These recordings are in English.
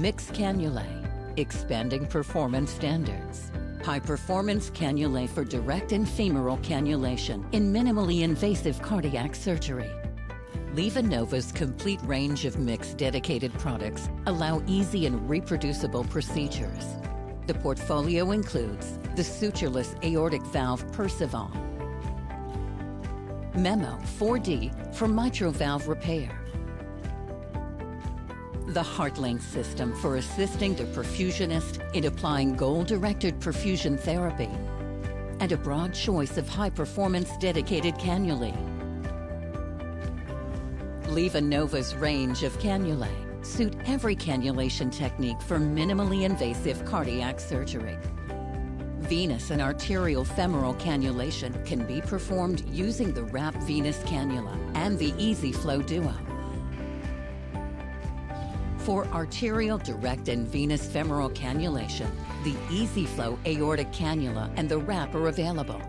Mixed cannulae, expanding performance standards. High-performance cannulae for direct and femoral cannulation in minimally invasive cardiac surgery. LivaNova's complete range of mixed dedicated products allow easy and reproducible procedures. The portfolio includes the sutureless aortic valve Percival, Memo 4D for mitral valve repair, the HeartLink system for assisting the perfusionist in applying goal-directed perfusion therapy, and a broad choice of high-performance dedicated cannulae. LivaNova's range of cannulae suit every cannulation technique for minimally invasive cardiac surgery. Venous and arterial femoral cannulation can be performed using the WRAP venous cannula and the EasyFlow Duo. For arterial direct and venous femoral cannulation, the EasyFlow aortic cannula and the WRAP are available.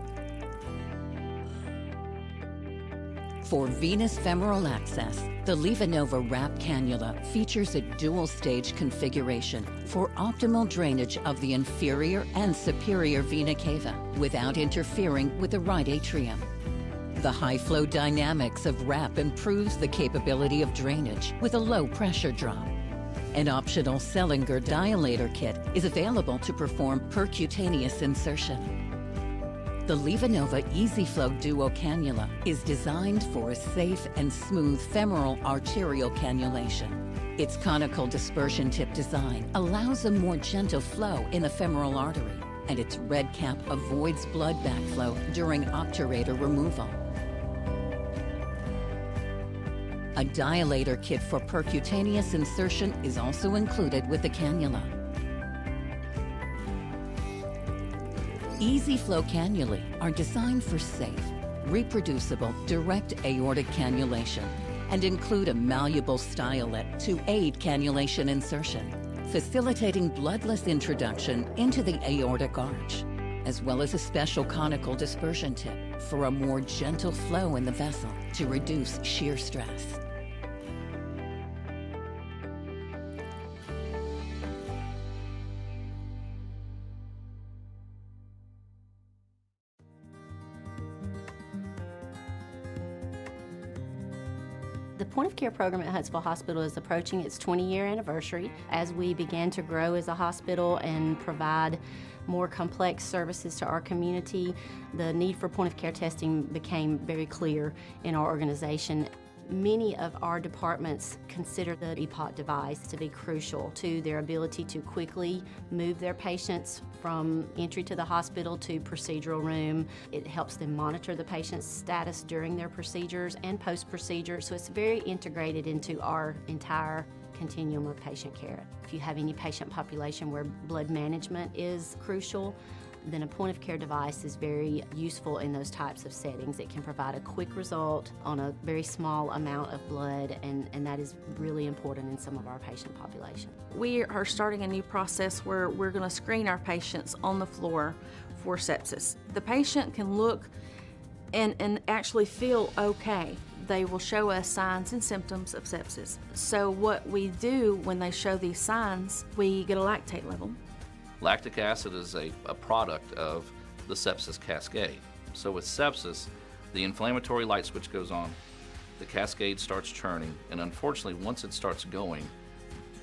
For venous femoral access, the LivaNova WRAP cannula features a dual-stage configuration for optimal drainage of the inferior and superior vena cava without interfering with the right atrium. The high-flow dynamics of WRAP improves the capability of drainage with a low pressure drop. An optional Sellinger dilator kit is available to perform percutaneous insertion. The LivaNova EasyFlow Duo cannula is designed for a safe and smooth femoral arterial cannulation. Its conical dispersion tip design allows a more gentle flow in the femoral artery, and its red cap avoids blood backflow during obturator removal. A dilator kit for percutaneous insertion is also included with the cannula. EasyFlow cannulae are designed for safe, reproducible, direct aortic cannulation and include a malleable stylet to aid cannulation insertion, facilitating bloodless introduction into the aortic arch, as well as a special conical dispersion tip for a more gentle flow in the vessel to reduce shear stress. The point-of-care program at Huntsville Hospital is approaching its 20-year anniversary. As we began to grow as a hospital and provide more complex services to our community, the need for point-of-care testing became very clear in our organization. Many of our departments consider the EPOC device to be crucial to their ability to quickly move their patients from entry to the hospital to procedural room. It helps them monitor the patient's status during their procedures and post-procedure, so it's very integrated into our entire continuum of patient care. If you have any patient population where blood management is crucial, then a point-of-care device is very useful in those types of settings. It can provide a quick result on a very small amount of blood, and that is really important in some of our patient population. We are starting a new process where we're going to screen our patients on the floor for sepsis. The patient can look and actually feel okay. They will show us signs and symptoms of sepsis. So what we do when they show these signs, we get a lactate level. Lactic acid is a product of the sepsis cascade. So with sepsis, the inflammatory light switch goes on, the cascade starts churning, and unfortunately, once it starts going,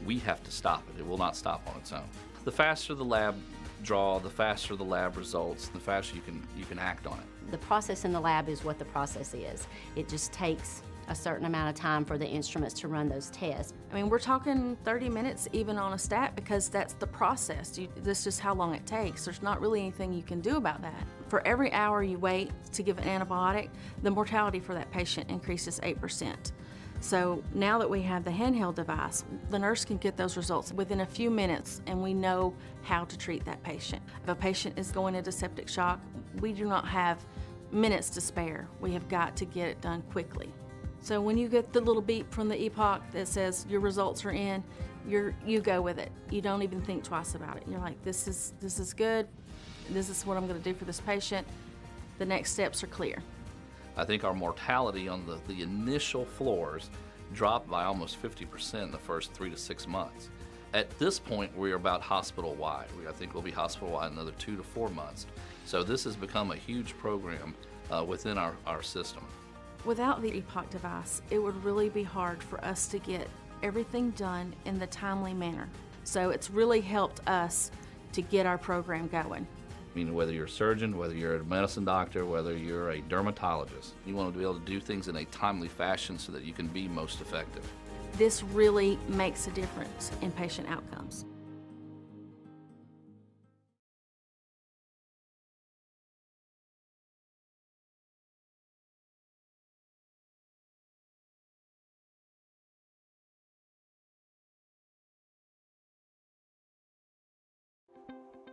we have to stop it. It will not stop on its own. The faster the lab draw, the faster the lab results, the faster you can act on it. The process in the lab is what the process is. It just takes a certain amount of time for the instruments to run those tests. I mean, we're talking 30 minutes even on a stat because that's the process. This is just how long it takes. There's not really anything you can do about that. For every hour you wait to give an antibiotic, the mortality for that patient increases 8%. So now that we have the handheld device, the nurse can get those results within a few minutes, and we know how to treat that patient. If a patient is going into septic shock, we do not have minutes to spare. We have got to get it done quickly. So when you get the little beep from the EPOC that says your results are in, you go with it. You don't even think twice about it. You're like, this is good. This is what I'm going to do for this patient. The next steps are clear. I think our mortality on the initial floors dropped by almost 50% in the first 3 to 6 months. At this point, we're about hospital-wide. I think we'll be hospital-wide another 2 to 4 months. So this has become a huge program within our system. Without the EPOC device, it would really be hard for us to get everything done in the timely manner. So it's really helped us to get our program going. I mean, whether you're a surgeon, whether you're a medicine doctor, whether you're a dermatologist, you want to be able to do things in a timely fashion so that you can be most effective. This really makes a difference in patient outcomes.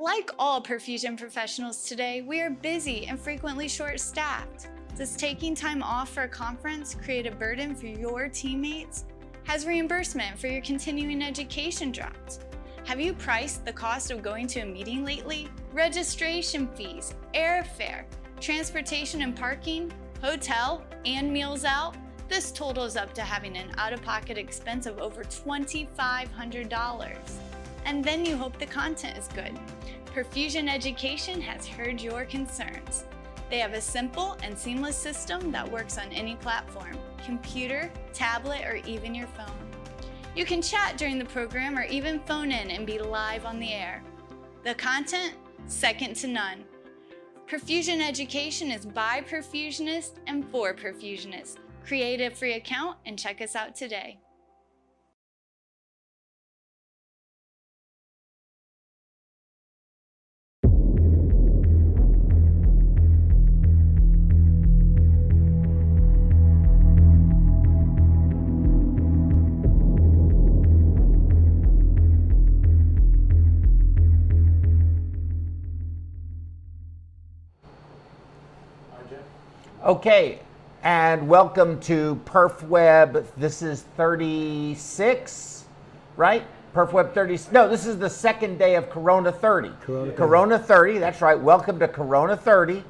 Like all perfusion professionals today, we are busy and frequently short-staffed. Does taking time off for a conference create a burden for your teammates? Has reimbursement for your continuing education dropped? Have you priced the cost of going to a meeting lately? Registration fees, airfare, transportation and parking, hotel, and meals out? This totals up to having an out-of-pocket expense of over $2,500. And then you hope the content is good. Perfusion Education has heard your concerns. They have a simple and seamless system that works on any platform, computer, tablet, or even your phone. You can chat during the program or even phone in and be live on the air. The content, second to none. Perfusion Education is by perfusionists and for perfusionists. Create a free account and check us out today. Okay, and welcome to PerfWeb. This is 36, right? PerfWeb 30. No, this is the second day of Corona 30. Corona 30, that's right. Welcome to Corona 30,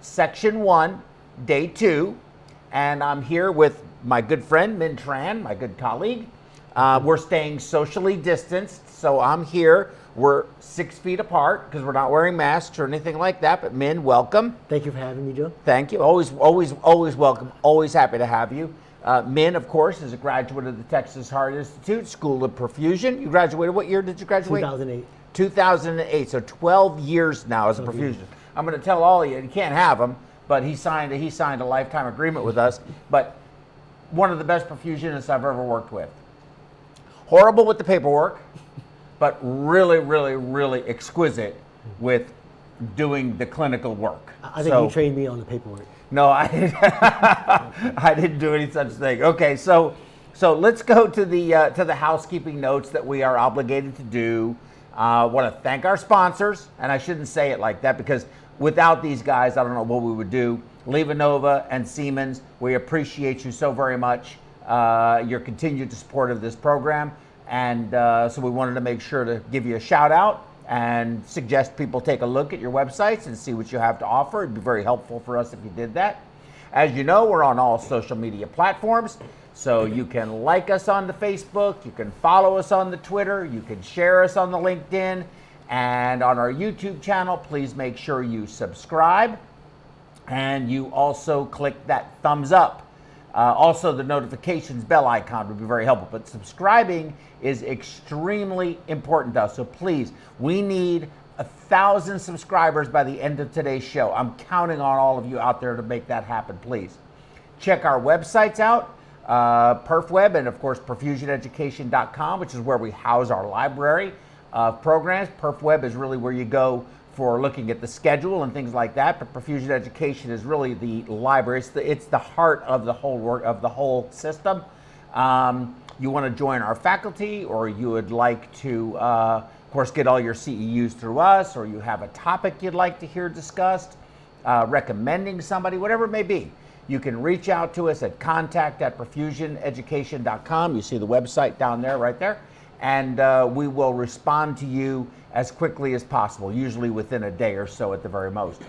Section 1, Day 2. And I'm here with my good friend, Min Tran, my good colleague. We're staying socially distanced, so I'm here. We're 6 feet apart because we're not wearing masks or anything like that. But Min, welcome. Thank you for having me, Joe. Thank you. Always welcome. Always happy to have you. Min, of course, is a graduate of the Texas Heart Institute School of Perfusion. You graduated. What year did you graduate? 2008. 2008. So 12 years now as a perfusionist. I'm going to tell all of you can't have him, but he signed a lifetime agreement with us. But one of the best perfusionists I've ever worked with. Horrible with the paperwork, but really, really, really exquisite with doing the clinical work. I think you trained me on the paperwork. No, I didn't do any such thing. Okay, so let's go to the housekeeping notes that we are obligated to do. I want to thank our sponsors, and I shouldn't say it like that because without these guys, I don't know what we would do. LivaNova and Siemens, we appreciate you so very much. Your continued support of this program. And so we wanted to make sure to give you a shout out and suggest people take a look at your websites and see what you have to offer. It'd be very helpful for us if you did that. As you know, we're on all social media platforms. So you can like us on the Facebook, you can follow us on the Twitter, you can share us on the LinkedIn, and on our YouTube channel, please make sure you subscribe. And you also click that thumbs up. Also, the notifications bell icon would be very helpful, but subscribing is extremely important to us. So please, we need 1,000 subscribers by the end of today's show. I'm counting on all of you out there to make that happen, please. Check our websites out, PerfWeb, and of course, perfusioneducation.com, which is where we house our library of programs. PerfWeb is really where you go for looking at the schedule and things like that, but Perfusion Education is really the library. It's the heart of the whole work of the whole system. You want to join our faculty, or you would like to, of course, get all your CEUs through us, or you have a topic you'd like to hear discussed, recommending somebody, whatever it may be. You can reach out to us at contact@perfusioneducation.com. You see the website down there, right there, and we will respond to you as quickly as possible, usually within a day or so at the very most.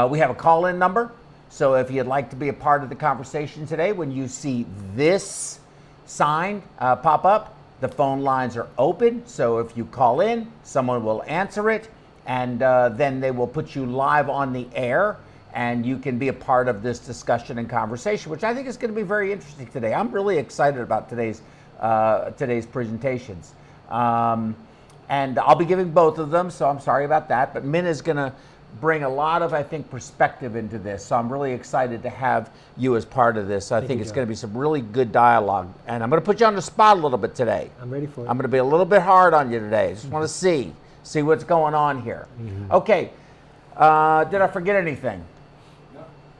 We have a call-in number, so if you'd like to be a part of the conversation today, when you see this sign pop up, The phone lines are open, so if you call in, someone will answer it, and then they will put you live on the air, and you can be a part of this discussion and conversation, which I think is going to be very interesting today. I'm really excited about today's presentations. And I'll be giving both of them, so I'm sorry about that, but Min is going to bring a lot of, I think, perspective into this. So I'm really excited to have you as part of this. I think it's going to be some really good dialogue. And I'm going to put you on the spot a little bit today. I'm ready for it. I'm going to be a little bit hard on you today. I just want to see what's going on here. Okay. Did I forget anything?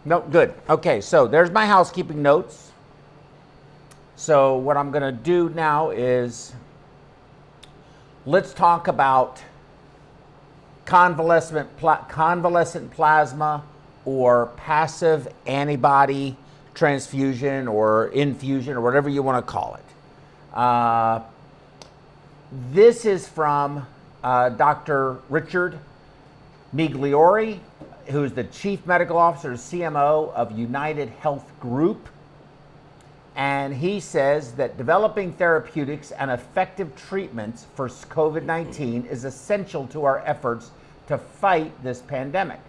No, good. Okay, so there's my housekeeping notes. So what I'm going to do now is let's talk about convalescent plasma or passive antibody transfusion or infusion or whatever you want to call it. This is from Dr. Richard Migliori, who's the Chief Medical Officer, CMO of United Health Group. And he says that developing therapeutics and effective treatments for COVID-19 is essential to our efforts to fight this pandemic.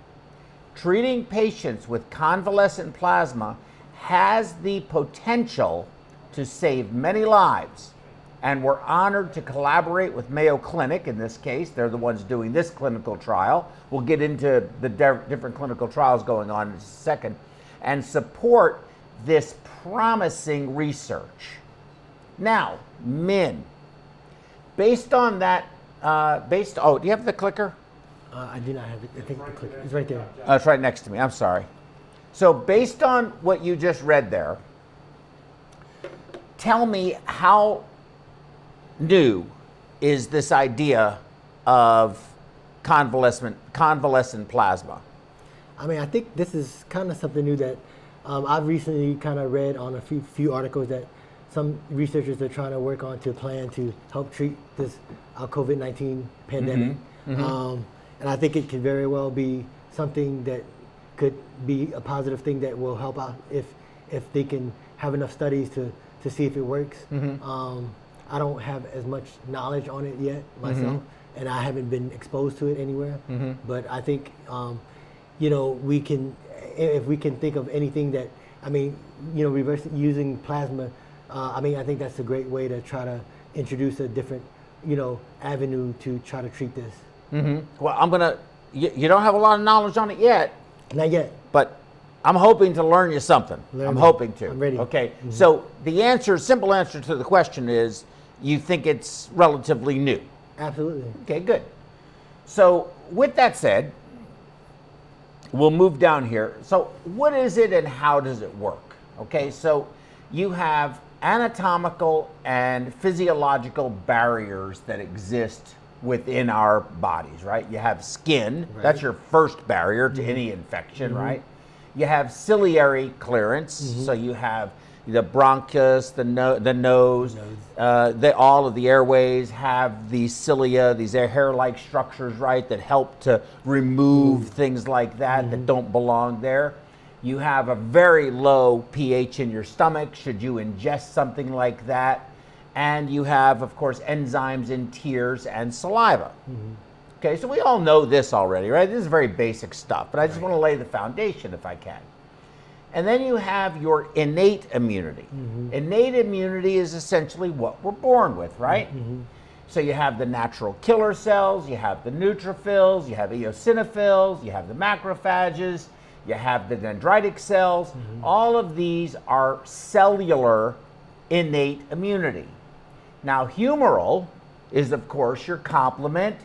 Treating patients with convalescent plasma has the potential to save many lives, and we're honored to collaborate with Mayo Clinic. In this case, they're the ones doing this clinical trial. We'll get into the different clinical trials going on in a second, and support this promising research. Now, Min, based on that, oh, do you have the clicker? I do not have it. I think the clicker is right there. It's right next to me. I'm sorry. So based on what you just read there, tell me how new is this idea of convalescent plasma? I mean, I think this is kind of something new that I've recently kind of read on a few articles that some researchers are trying to work on to plan to help treat this COVID-19 pandemic. And I think it could very well be something that could be a positive thing that will help out if they can have enough studies to see if it works. I don't have as much knowledge on it yet myself, and I haven't been exposed to it anywhere. But I think, you know, if we can think of anything that, I mean, you know, using plasma, I mean, I think that's a great way to try to introduce a different, you know, avenue to try to treat this. Well, you don't have a lot of knowledge on it yet. Not yet. But I'm hoping to learn you something. I'm hoping to. I'm ready. Okay, so the simple answer to the question is, you think it's relatively new? Absolutely. Okay, good. So with that said, we'll move down here. So what is it and how does it work? Okay, so you have anatomical and physiological barriers that exist within our bodies, right? You have skin, that's your first barrier to any infection, right? You have ciliary clearance, so you have the bronchus, the nose, all of the airways have these cilia, these hair-like structures, right, that help to remove things like that that don't belong there. You have a very low pH in your stomach should you ingest something like that. And you have, of course, enzymes in tears and saliva. Okay, so we all know this already, right? This is very basic stuff, but I just want to lay the foundation if I can. And then you have your innate immunity. Innate immunity is essentially what we're born with, right? So you have the natural killer cells, you have the neutrophils, you have eosinophils, you have the macrophages, you have the dendritic cells. All of these are cellular innate immunity. Now, humoral is, of course, your complement.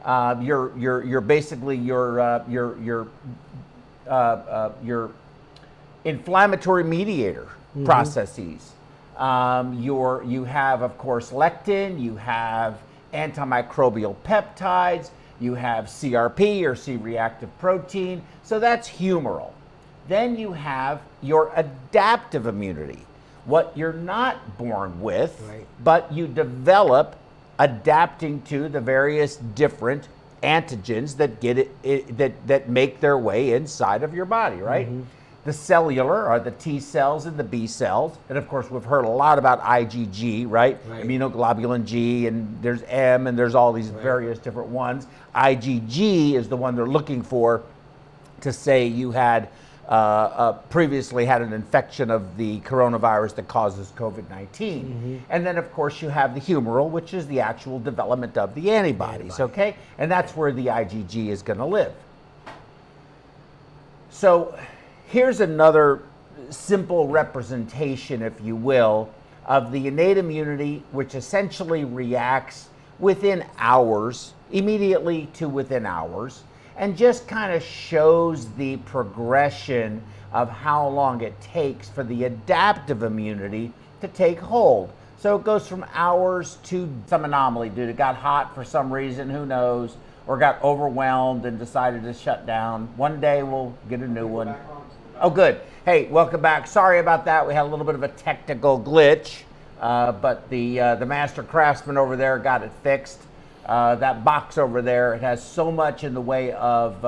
You're basically your inflammatory mediator processes. You have, of course, lectin. You have antimicrobial peptides. You have CRP or C-reactive protein. So that's humoral. Then you have your adaptive immunity. What you're not born with, but you develop adapting to the various different antigens that that make their way inside of your body, right? the cellular are the T cells and the B cells. And of course, we've heard a lot about IgG, right? Immunoglobulin G, and there's M, and there's all these various different ones. IgG is the one they're looking for to say you had previously had an infection of the coronavirus that causes COVID-19. And then, of course, you have the humoral, which is the actual development of the antibodies, okay? And that's where the IgG is going to live. So here's another simple representation, if you will, of the innate immunity, which essentially reacts within hours, immediately to within hours, and just kind of shows the progression of how long it takes for the adaptive immunity to take hold. So it goes from hours to some anomaly, dude. It got hot for some reason, who knows, or got overwhelmed and decided to shut down. One day we'll get a new one. Oh, good. Hey, welcome back. Sorry about that. We had a little bit of a technical glitch, but the master craftsman over there got it fixed. That box over there, it has so much in the way of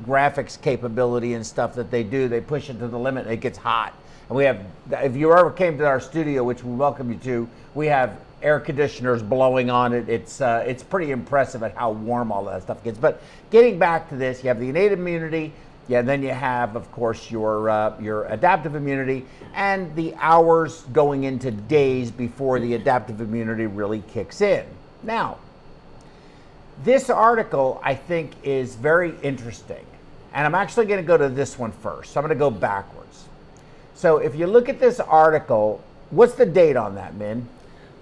graphics capability and stuff that they do. They push it to the limit and it gets hot. And we have, if you ever came to our studio, which we welcome you to, we have air conditioners blowing on it. It's pretty impressive at how warm all that stuff gets. But getting back to this, you have the innate immunity. Yeah, then you have, of course, your adaptive immunity, and the hours going into days before the adaptive immunity really kicks in. Now, this article, I think, is very interesting, and I'm actually going to go to this one first. So I'm going to go backwards. So if you look at this article, what's the date on that, Min?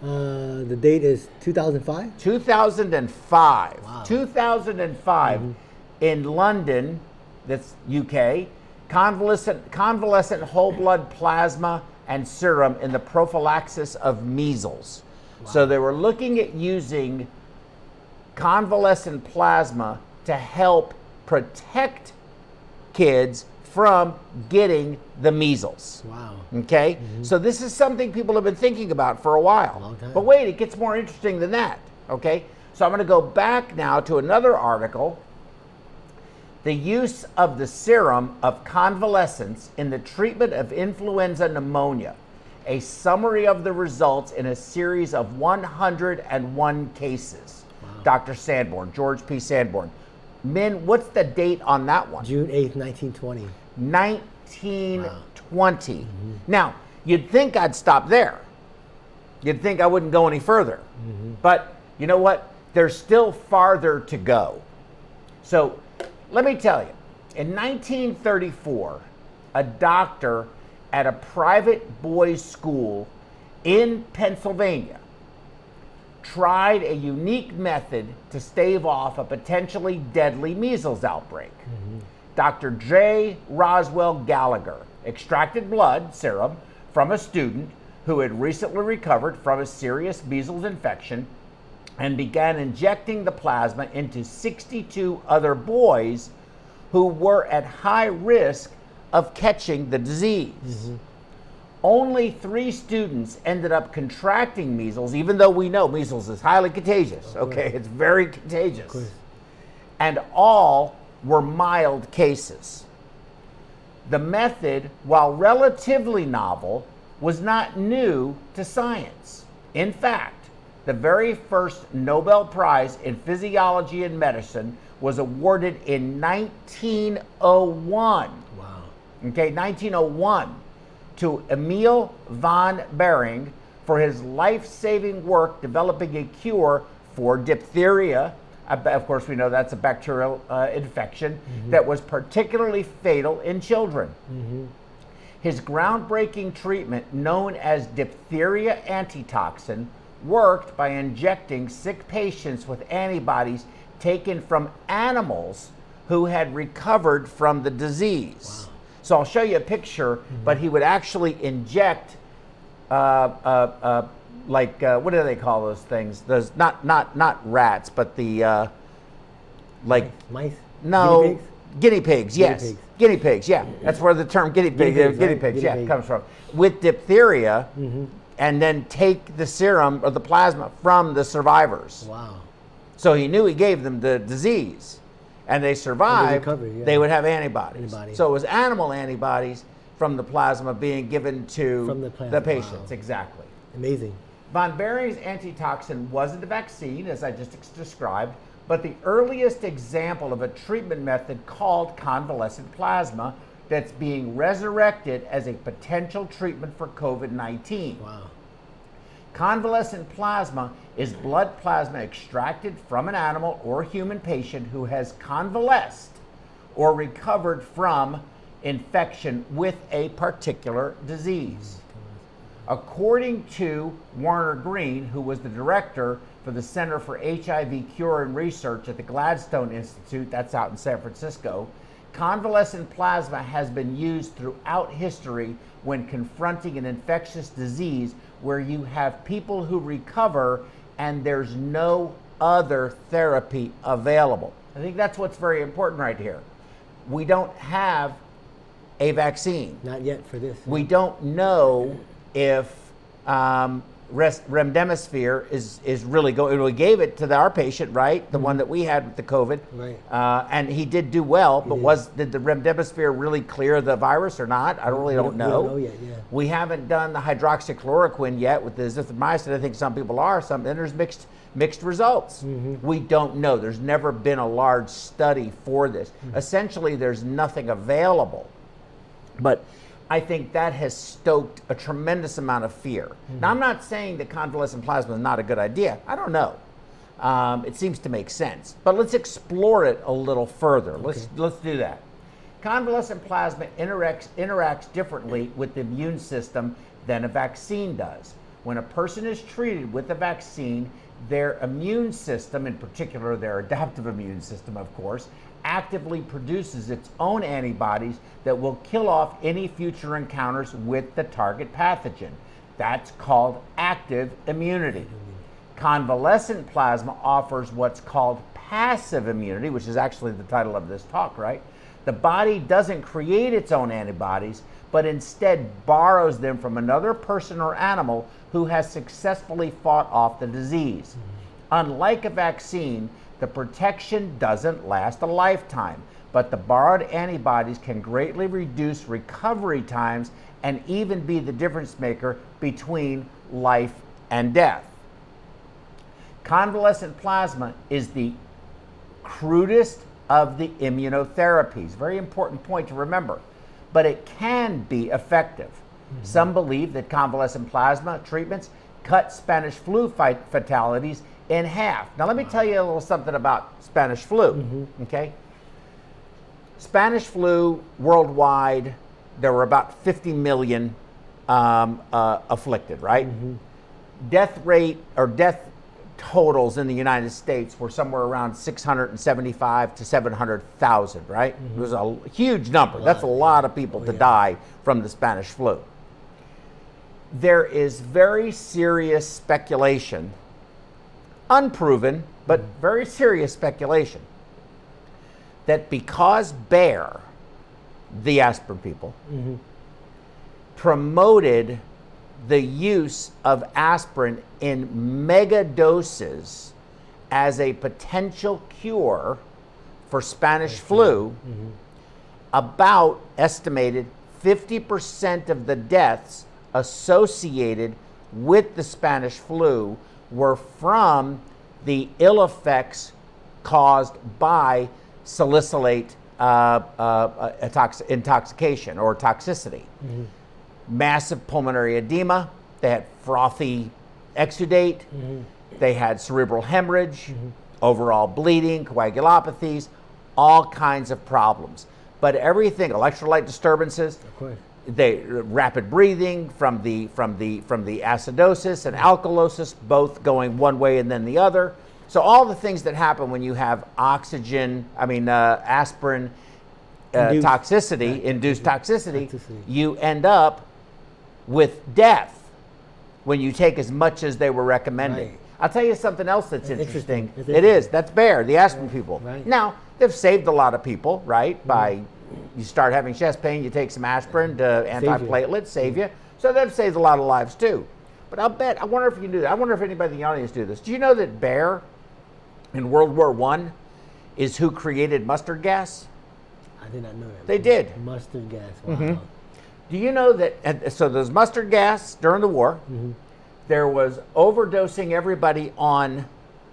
The date is 2005? 2005. Wow. 2005 in London. That's UK, convalescent whole blood plasma and serum in the prophylaxis of measles. Wow. So they were looking at using convalescent plasma to help protect kids from getting the measles. Wow. Okay? So this is something people have been thinking about for a while. Long time. But wait, it gets more interesting than that. Okay? So I'm going to go back now to another article. The use of the serum of convalescents in the treatment of influenza pneumonia. A summary of the results in a series of 101 cases. Wow. Dr. Sanborn, George P. Sanborn. Min, what's the date on that one? June 8th, 1920. 1920. Wow. Now, you'd think I'd stop there. You'd think I wouldn't go any further. But you know what? There's still farther to go. So, let me tell you, in 1934, a doctor at a private boys' school in Pennsylvania tried a unique method to stave off a potentially deadly measles outbreak. Dr. J. Roswell Gallagher extracted blood serum from a student who had recently recovered from a serious measles infection and began injecting the plasma into 62 other boys who were at high risk of catching the disease. Only 3 students ended up contracting measles, even though we know measles is highly contagious. Okay, it's very contagious. And all were mild cases. The method, while relatively novel, was not new to science. In fact, the very first Nobel Prize in Physiology and Medicine was awarded in 1901. Wow. Okay, 1901 to Emil von Behring for his life-saving work developing a cure for diphtheria. Of course, we know that's a bacterial infection that was particularly fatal in children. His groundbreaking treatment, known as diphtheria antitoxin, worked by injecting sick patients with antibodies taken from animals who had recovered from the disease. Wow. So I'll show you a picture, but he would actually inject, what do they call those things? Those not rats, but the mice. No, guinea pigs? Yes, guinea pigs. Yeah, that's where the term guinea pigs comes from. With diphtheria. And then take the serum or the plasma from the survivors. Wow. So he knew he gave them the disease. and they survived, recovered, yeah. they would have antibodies. So it was animal antibodies from the plasma being given to From the plasma, patients. wow. Exactly. Amazing. Von Behring's antitoxin wasn't a vaccine, as I just described, but the earliest example of a treatment method called convalescent plasma that's being resurrected as a potential treatment for COVID-19. Wow. Convalescent plasma is blood plasma extracted from an animal or human patient who has convalesced or recovered from infection with a particular disease. According to Warner Green, who was the director for the Center for HIV Cure and Research at the Gladstone Institute, that's out in San Francisco, convalescent plasma has been used throughout history when confronting an infectious disease where you have people who recover and there's no other therapy available. I think that's what's very important right here. We don't have a vaccine. Not yet for this. We don't know if remdesivir is really going. We gave it to our patient, right? The one that we had with the COVID, Right. And he did do well. But did the remdesivir really clear the virus or not? I really don't know. We don't know yet. Yeah. We haven't done the hydroxychloroquine yet with the azithromycin. I think some people are. And there's mixed results. We don't know. There's never been a large study for this. Essentially, there's nothing available. But I think that has stoked a tremendous amount of fear. Now, I'm not saying that convalescent plasma is not a good idea. I don't know. It seems to make sense. But let's explore it a little further. Let's do that. Convalescent plasma interacts differently with the immune system than a vaccine does. When a person is treated with a vaccine, their immune system, in particular their adaptive immune system, of course, actively produces its own antibodies that will kill off any future encounters with the target pathogen. That's called active immunity. Convalescent plasma offers what's called passive immunity, which is actually the title of this talk, right? The body doesn't create its own antibodies, but instead borrows them from another person or animal who has successfully fought off the disease. Unlike a vaccine, the protection doesn't last a lifetime, but the borrowed antibodies can greatly reduce recovery times and even be the difference maker between life and death. Convalescent plasma is the crudest of the immunotherapies. Very important point to remember, but it can be effective. Some believe that convalescent plasma treatments cut Spanish flu fatalities in half. Now let me tell you a little something about Spanish flu, okay? Spanish flu worldwide, there were about 50 million afflicted, right? Death rate or death totals in the United States were somewhere around 675 to 700,000, right? It was a huge number. That's a lot of people to die from the Spanish flu. There is very serious speculation, unproven, but very serious speculation, that because Bayer, the aspirin people, promoted the use of aspirin in mega doses as a potential cure for Spanish flu, about estimated 50% of the deaths associated with the Spanish flu were from the ill effects caused by salicylate intoxication or toxicity. Massive pulmonary edema, they had frothy exudate, they had cerebral hemorrhage, overall bleeding, coagulopathies, all kinds of problems. But everything, electrolyte disturbances, rapid breathing from the acidosis and alkalosis, both going one way and then the other. So all the things that happen when you have aspirin toxicity, induced toxicity, you end up with death when you take as much as they were recommending. I'll tell you something else that's interesting. It is. That's Bayer, the aspirin people. Now, they've saved a lot of people, right? By you start having chest pain, you take some aspirin to antiplatelets, save you. So they've saved a lot of lives too. But I wonder if you can do that. I wonder if anybody in the audience do this. Do you know that Bayer in World War I is who created mustard gas? I did not know that. They did. Mustard gas. Wow. Do you know that, so there's mustard gas during the war. There was overdosing everybody on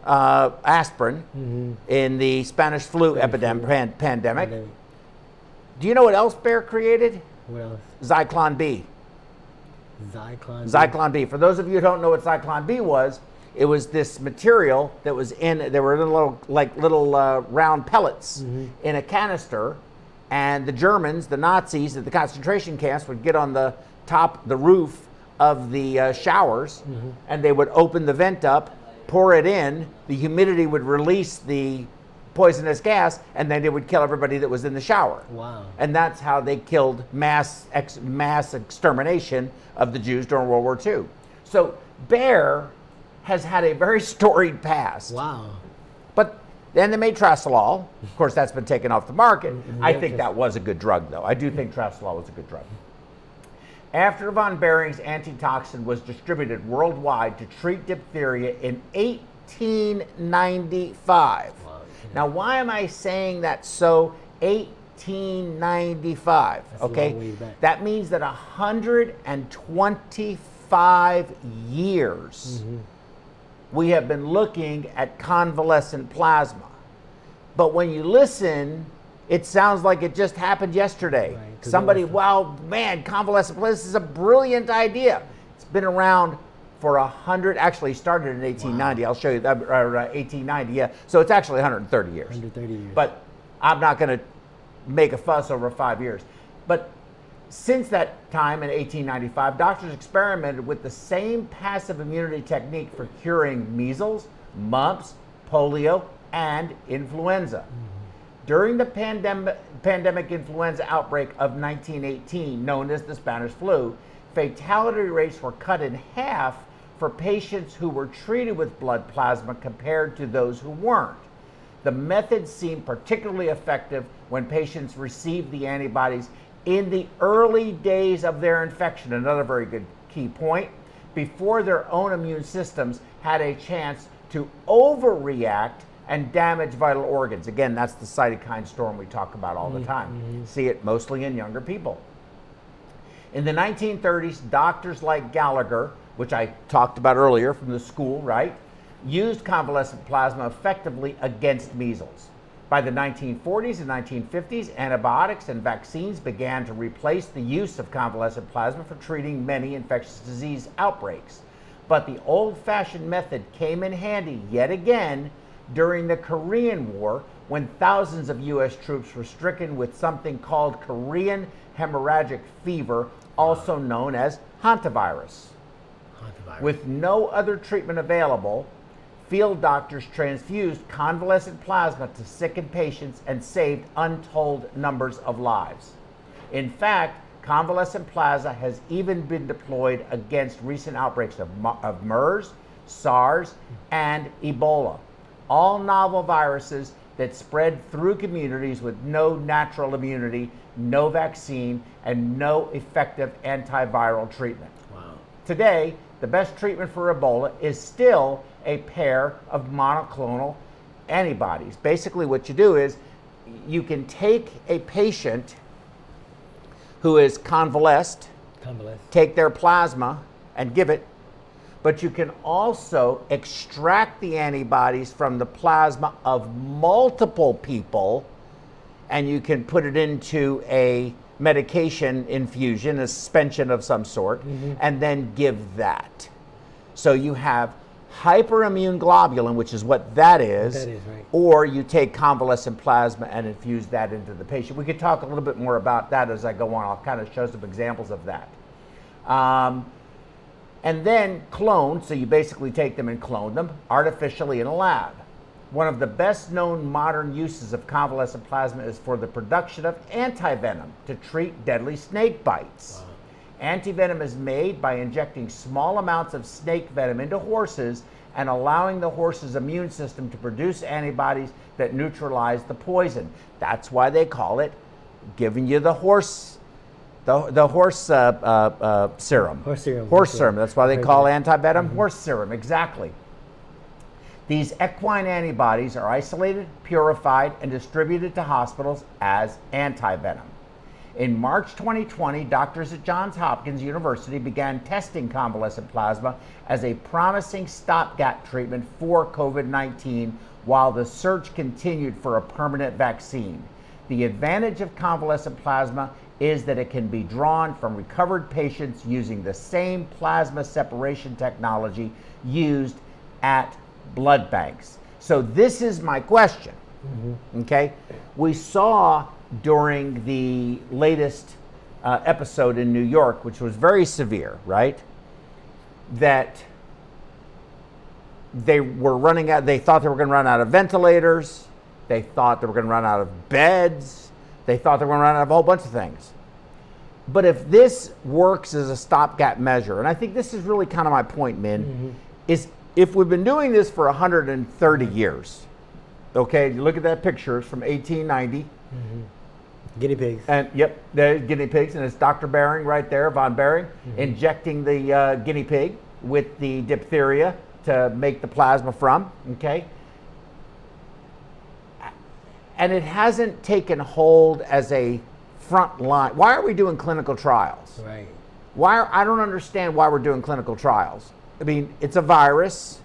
aspirin in the Spanish flu pandemic. Do you know what else Bayer created? What else? Zyklon B. Zyklon B. For those of you who don't know what Zyklon B was, it was this material that was there were little round pellets in a canister, and the Germans, the Nazis at the concentration camps would get on the roof of the showers, and they would open the vent up, pour it in, the humidity would release the poisonous gas, and then they would kill everybody that was in the shower. Wow. And that's how they killed mass extermination of the Jews during World War II. So Bayer has had a very storied past. Wow. But then they made Trasolol. Of course, that's been taken off the market. I think that was a good drug, though. I do think Trasolol was a good drug. After von Behring's antitoxin was distributed worldwide to treat diphtheria in 1895. Wow. Now, why am I saying that so 1895? That's okay, a long way back. That means that 125 years we have been looking at convalescent plasma. But when you listen, it sounds like it just happened yesterday. Right, Somebody, wow, man, convalescent plasma, this is a brilliant idea. It's been around for 100, actually started in 1890. Wow. I'll show you that, 1890, yeah. So it's actually 130 years. 130 years. But I'm not going to make a fuss over 5 years. But since that time in 1895, doctors experimented with the same passive immunity technique for curing measles, mumps, polio, and influenza. During the pandemic influenza outbreak of 1918, known as the Spanish flu, fatality rates were cut in half for patients who were treated with blood plasma compared to those who weren't. The method seemed particularly effective when patients received the antibodies in the early days of their infection. Another very good key point, before their own immune systems had a chance to overreact and damage vital organs. Again, that's the cytokine storm we talk about all the time. See it mostly in younger people. In the 1930s, doctors like Gallagher, which I talked about earlier from the school, right, used convalescent plasma effectively against measles. By the 1940s and 1950s, antibiotics and vaccines began to replace the use of convalescent plasma for treating many infectious disease outbreaks. But the old-fashioned method came in handy yet again during the Korean War, when thousands of U.S. troops were stricken with something called Korean hemorrhagic fever, also known as hantavirus. With no other treatment available, field doctors transfused convalescent plasma to sickened patients and saved untold numbers of lives. In fact, convalescent plasma has even been deployed against recent outbreaks of MERS, SARS, and Ebola, all novel viruses that spread through communities with no natural immunity, no vaccine, and no effective antiviral treatment. Wow. Today, the best treatment for Ebola is still a pair of monoclonal antibodies. Basically, what you do is you can take a patient who is convalesced, take their plasma and give it, but you can also extract the antibodies from the plasma of multiple people, and you can put it into a medication infusion, a suspension of some sort, and then give that. So you have hyperimmune globulin, which is what that is, right. Or you take convalescent plasma and infuse that into the patient. We could talk a little bit more about that as I go on. I'll kind of show some examples of that. And then cloned, so you basically take them and clone them artificially in a lab. One of the best known modern uses of convalescent plasma is for the production of antivenom to treat deadly snake bites. Wow. Antivenom is made by injecting small amounts of snake venom into horses and allowing the horse's immune system to produce antibodies that neutralize the poison. That's why they call it giving you the horse serum. Horse serum. Horse serum. That's why they call antivenom horse serum. Exactly. These equine antibodies are isolated, purified, and distributed to hospitals as antivenom. In March 2020, doctors at Johns Hopkins University began testing convalescent plasma as a promising stopgap treatment for COVID-19 while the search continued for a permanent vaccine. The advantage of convalescent plasma is that it can be drawn from recovered patients using the same plasma separation technology used at blood banks. So this is my question, okay? We saw during the latest episode in New York, which was very severe, right? That they were running out, they thought they were going to run out of ventilators, they thought they were going to run out of beds, they thought they were going to run out of a whole bunch of things. But if this works as a stopgap measure, and I think this is really kind of my point, Min, is if we've been doing this for 130 years, okay, you look at that picture, it's from 1890. Guinea pigs. And yep, there's guinea pigs, and it's Dr. Behring right there, von Behring, injecting the guinea pig with the diphtheria to make the plasma from, okay? And it hasn't taken hold as a front line. Why are we doing clinical trials? Right. I don't understand why we're doing clinical trials. I mean, it's a virus.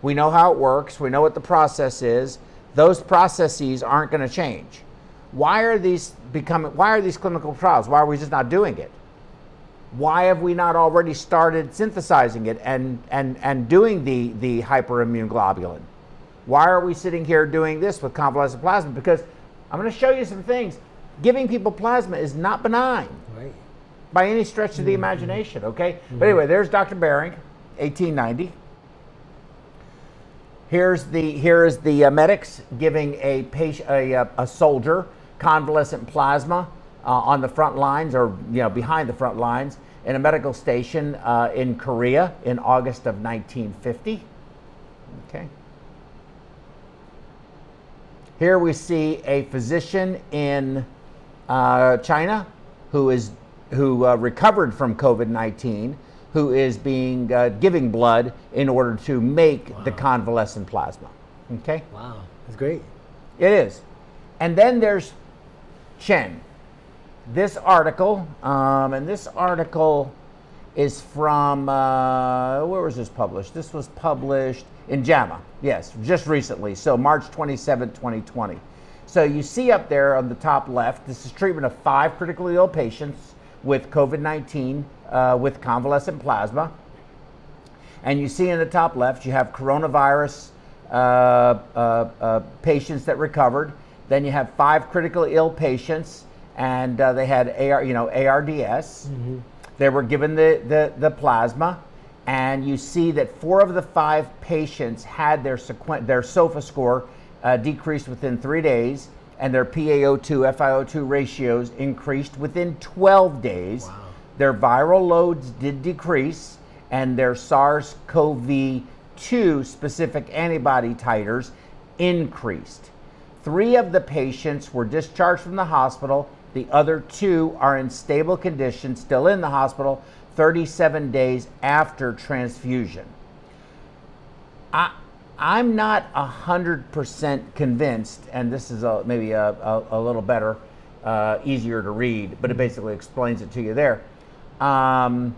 We know how it works. We know what the process is. Those processes aren't going to change. Why are these clinical trials? Why are we just not doing it? Why have we not already started synthesizing it and doing the hyperimmunoglobulin? Why are we sitting here doing this with convalescent plasma? Because I'm going to show you some things. Giving people plasma is not benign, right, by any stretch of the imagination, okay? But anyway, there's Dr. Behring, 1890. Here is the medics giving a soldier convalescent plasma on the front lines, or behind the front lines, in a medical station in Korea in August of 1950. Okay. Here we see a physician in China who recovered from COVID-19, who is giving blood in order to make the convalescent plasma. Okay. Wow, that's great. It is. And then there's Chen. This article, and this article is from, where was this published? This was published in JAMA, yes, just recently, so March 27, 2020. So you see up there on the top left, this is treatment of 5 critically ill patients with COVID-19 with convalescent plasma. And you see in the top left, you have coronavirus patients that recovered. Then you have 5 critically ill patients, and they had ARDS. They were given the plasma, and you see that 4 of the 5 patients had their SOFA score decreased within 3 days, and their PaO2, FiO2 ratios increased within 12 days. Wow. Their viral loads did decrease, and their SARS-CoV-2 specific antibody titers increased. 3 of the patients were discharged from the hospital. The other 2 are in stable condition, still in the hospital, 37 days after transfusion. I'm not 100% convinced, and this is maybe a little better, easier to read, but it basically explains it to you there. I'm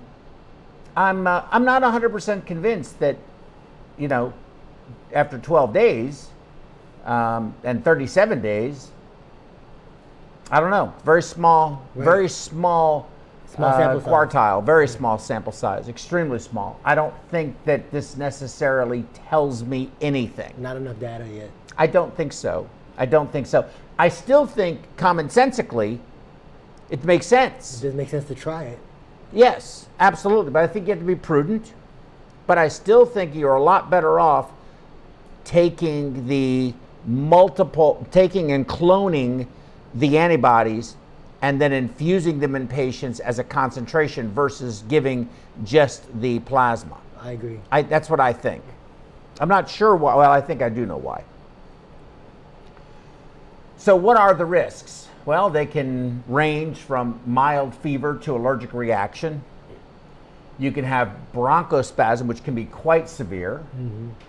not 100% convinced that, after 12 days and 37 days, I don't know, very small, right. Very small quartile, very small sample size, extremely small. I don't think that this necessarily tells me anything. Not enough data yet. I don't think so. I still think commonsensically it makes sense. It does make sense to try it. Yes, absolutely. But I think you have to be prudent. But I still think you're a lot better off taking and cloning the antibodies and then infusing them in patients as a concentration versus giving just the plasma. I agree. That's what I think. I'm not sure why. Well, I think I do know why. So what are the risks? Well, they can range from mild fever to allergic reaction. You can have bronchospasm, which can be quite severe.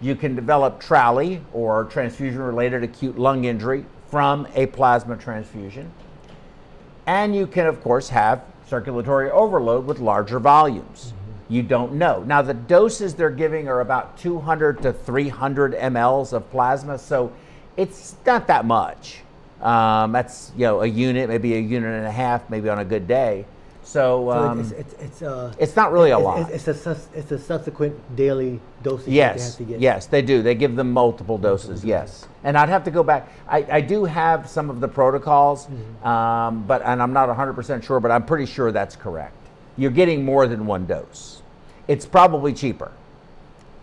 You can develop TRALI, or transfusion-related acute lung injury, from a plasma transfusion. And you can, of course, have circulatory overload with larger volumes. You don't know. Now, the doses they're giving are about 200 to 300 mLs of plasma, so it's not that much. That's, a unit, maybe a unit and a half, maybe on a good day. So it's not really a lot. It's a subsequent daily dosage that they have Yes, to get. yes, they do. They give them multiple doses, yes. And I'd have to go back. I do have some of the protocols, and I'm not 100% sure, but I'm pretty sure that's correct. You're getting more than one dose. It's probably cheaper.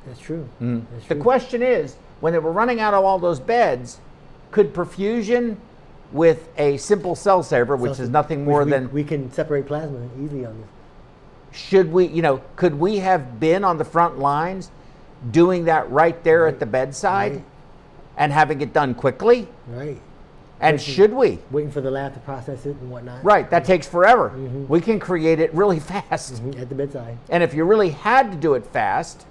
That's true. That's The true. question is, when they were running out of all those beds, could perfusion with a simple cell saver, which is nothing more than... We can separate plasma easily on this. Should we, could we have been on the front lines doing that right there at the bedside and having it done quickly? Right. And should we? Waiting for the lab to process it and whatnot. Right, that takes forever. We can create it really fast. At the bedside. And if you really had to do it fast,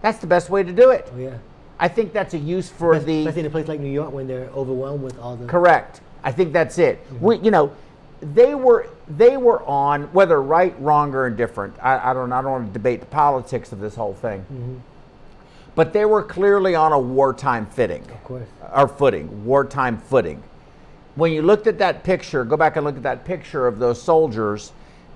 that's the best way to do it. Oh, yeah. I think that's a use for Especially in a place like New York when they're overwhelmed with all the... Correct. I think that's it. They were on, whether right, wrong, or indifferent. I don't want to debate the politics of this whole thing. But they were clearly on a wartime footing. Of course. Or footing, wartime footing. When you looked at that picture, go back and look at that picture of those soldiers,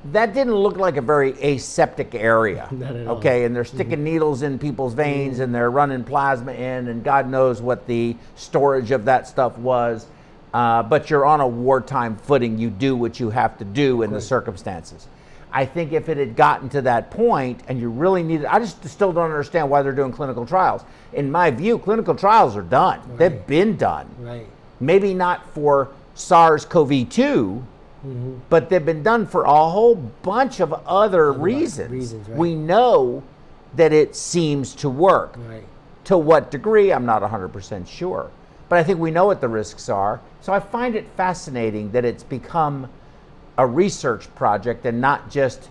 that didn't look like a very aseptic area. Not at all. Okay, and they're sticking needles in people's veins and they're running plasma in, and God knows what the storage of that stuff was. But you're on a wartime footing. You do what you have to do in the circumstances. I think if it had gotten to that point and you really needed, I just still don't understand why they're doing clinical trials. In my view, clinical trials are done. Right. They've been done. Right. Maybe not for SARS-CoV-2, but they've been done for a whole bunch of other reasons. Right. We know that it seems to work. Right. To what degree, I'm not 100% sure. But I think we know what the risks are. So I find it fascinating that it's become a research project and not just,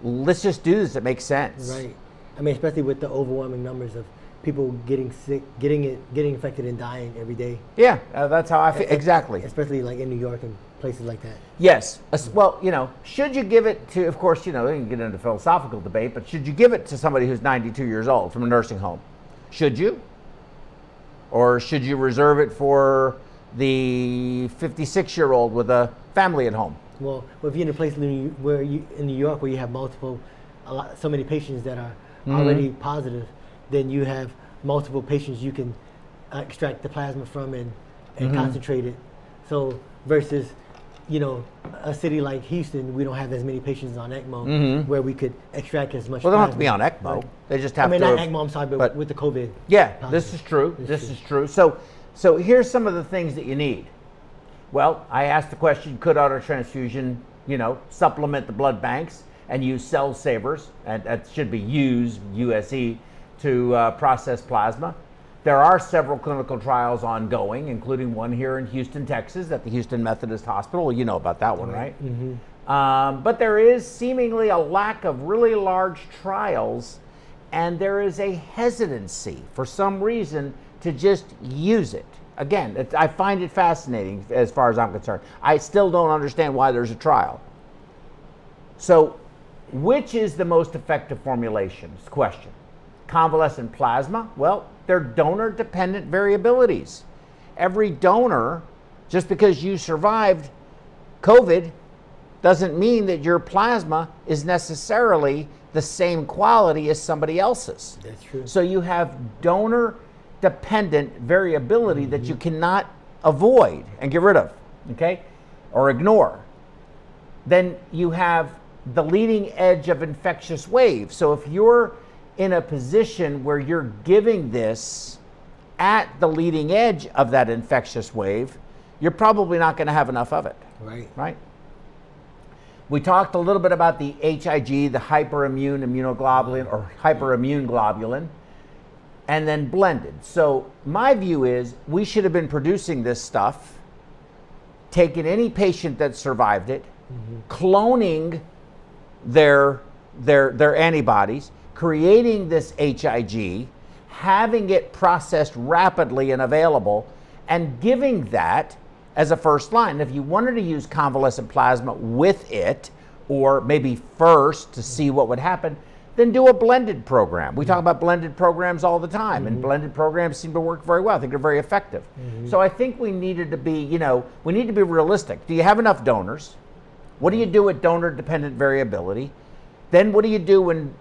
let's just do this, it makes sense. Right. I mean, especially with the overwhelming numbers of people getting sick, getting infected and dying every day. Yeah, that's how I feel. Exactly. Especially like in New York and places like that. Yes. Well, should you give it to, of course, they can get into philosophical debate, but should you give it to somebody who's 92 years old from a nursing home? Should you? Or should you reserve it for the 56-year-old with a family at home? Well, if you're in a place in New York where you have so many patients that are already positive, then you have multiple patients you can extract the plasma from and concentrate it. So versus, a city like Houston, we don't have as many patients on ECMO where we could extract as much. Well, they don't have plasma. to be on ECMO. Right. They just have not to. ECMO. I'm sorry, but with the COVID. Yeah, positive. this is true. This is true. So here's some of the things that you need. Well, I asked the question: could autotransfusion, supplement the blood banks and use cell savers? And that should be used USE to process plasma. There are several clinical trials ongoing, including one here in Houston, Texas, at the Houston Methodist Hospital. You know about that one, right? But there is seemingly a lack of really large trials, and there is a hesitancy for some reason to just use it. Again, I find it fascinating as far as I'm concerned. I still don't understand why there's a trial. So, which is the most effective formulation? Is the question. Convalescent plasma? Well, they're donor-dependent variabilities. Every donor, just because you survived COVID, doesn't mean that your plasma is necessarily the same quality as somebody else's. That's true. So you have donor-dependent variability that you cannot avoid and get rid of, okay, or ignore. Then you have the leading edge of infectious waves. So if you're in a position where you're giving this at the leading edge of that infectious wave, you're probably not going to have enough of it. Right? We talked a little bit about the HIG, the hyperimmune immunoglobulin or hyperimmune globulin, and then blended. So my view is we should have been producing this stuff, taking any patient that survived it, cloning their their antibodies, creating this HIG, having it processed rapidly and available, and giving that as a first line. If you wanted to use convalescent plasma with it, or maybe first to see what would happen, then do a blended program. We talk about blended programs all the time, and blended programs seem to work very well. I think they're very effective. So I think we needed to be, we need to be realistic. Do you have enough donors? What do you do with donor-dependent variability? Then what do you do when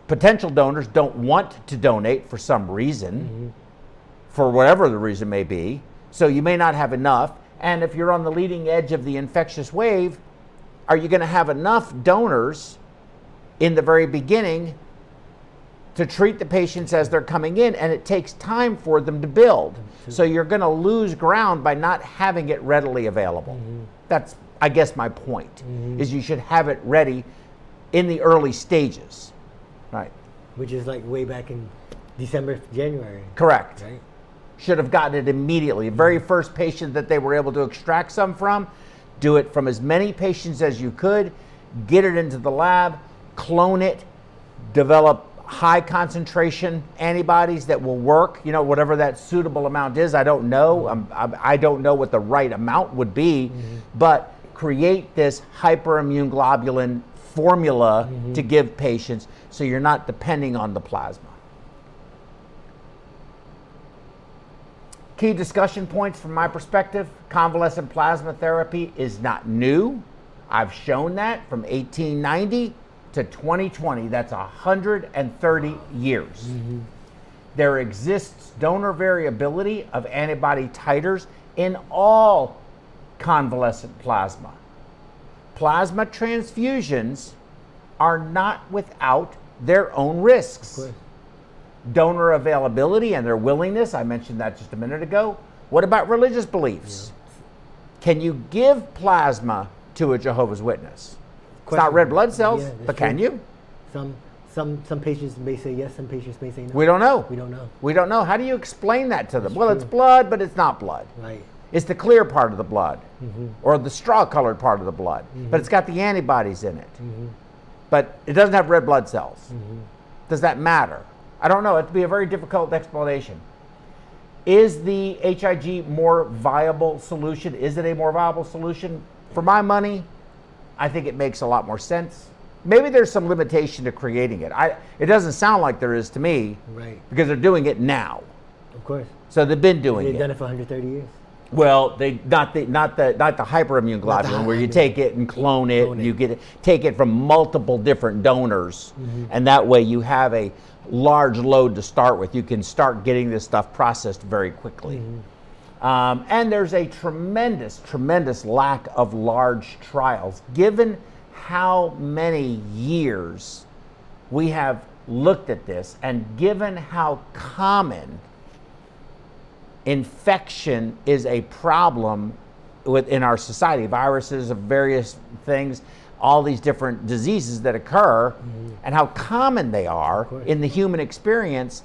potential donors don't want to donate for some reason, for whatever the reason may be? So you may not have enough. And if you're on the leading edge of the infectious wave, are you going to have enough donors in the very beginning to treat the patients as they're coming in? And it takes time for them to build. So you're going to lose ground by not having it readily available. That's, I guess, my point, is you should have it ready in the early stages. Right. Which is like way back in December, January. Correct. Right. Should have gotten it immediately. The very first patient that they were able to extract some from, do it from as many patients as you could, get it into the lab, clone it, develop high concentration antibodies that will work, whatever that suitable amount is. I don't know. I don't know what the right amount would be, but create this hyperimmune globulin formula to give patients so you're not depending on the plasma. Key discussion points from my perspective: convalescent plasma therapy is not new. I've shown that from 1890 to 2020. That's 130 years. There exists donor variability of antibody titers in all convalescent plasma. Plasma transfusions are not without their own risks. Donor availability and their willingness, I mentioned that just a minute ago. What about religious beliefs? Can you give plasma to a Jehovah's Witness? It's not red blood cells, but can you? Some patients may say yes, some patients may say no. We don't know. We don't know. We don't know. How do you explain that to them? Well, it's blood, but it's not blood. Right. It's the clear part of the blood, or the straw-colored part of the blood, but it's got the antibodies in it. But it doesn't have red blood cells. Does that matter? I don't know. It'd be a very difficult explanation. Is the HIG more viable solution? Is it a more viable solution? For my money, I think it makes a lot more sense. Maybe there's some limitation to creating it. It doesn't sound like there is to me, right? Because they're doing it now. Of course. So they've been doing it. They've done it for 130 years. Well, not the hyperimmune globulin where you take it and clone it, and you take it from multiple different donors, and that way you have a large load to start with. You can start getting this stuff processed very quickly. And there's a tremendous lack of large trials, given how many years we have looked at this, and given how common infection is a problem within our society. Viruses of various things, all these different diseases that occur, and how common they are in the human experience.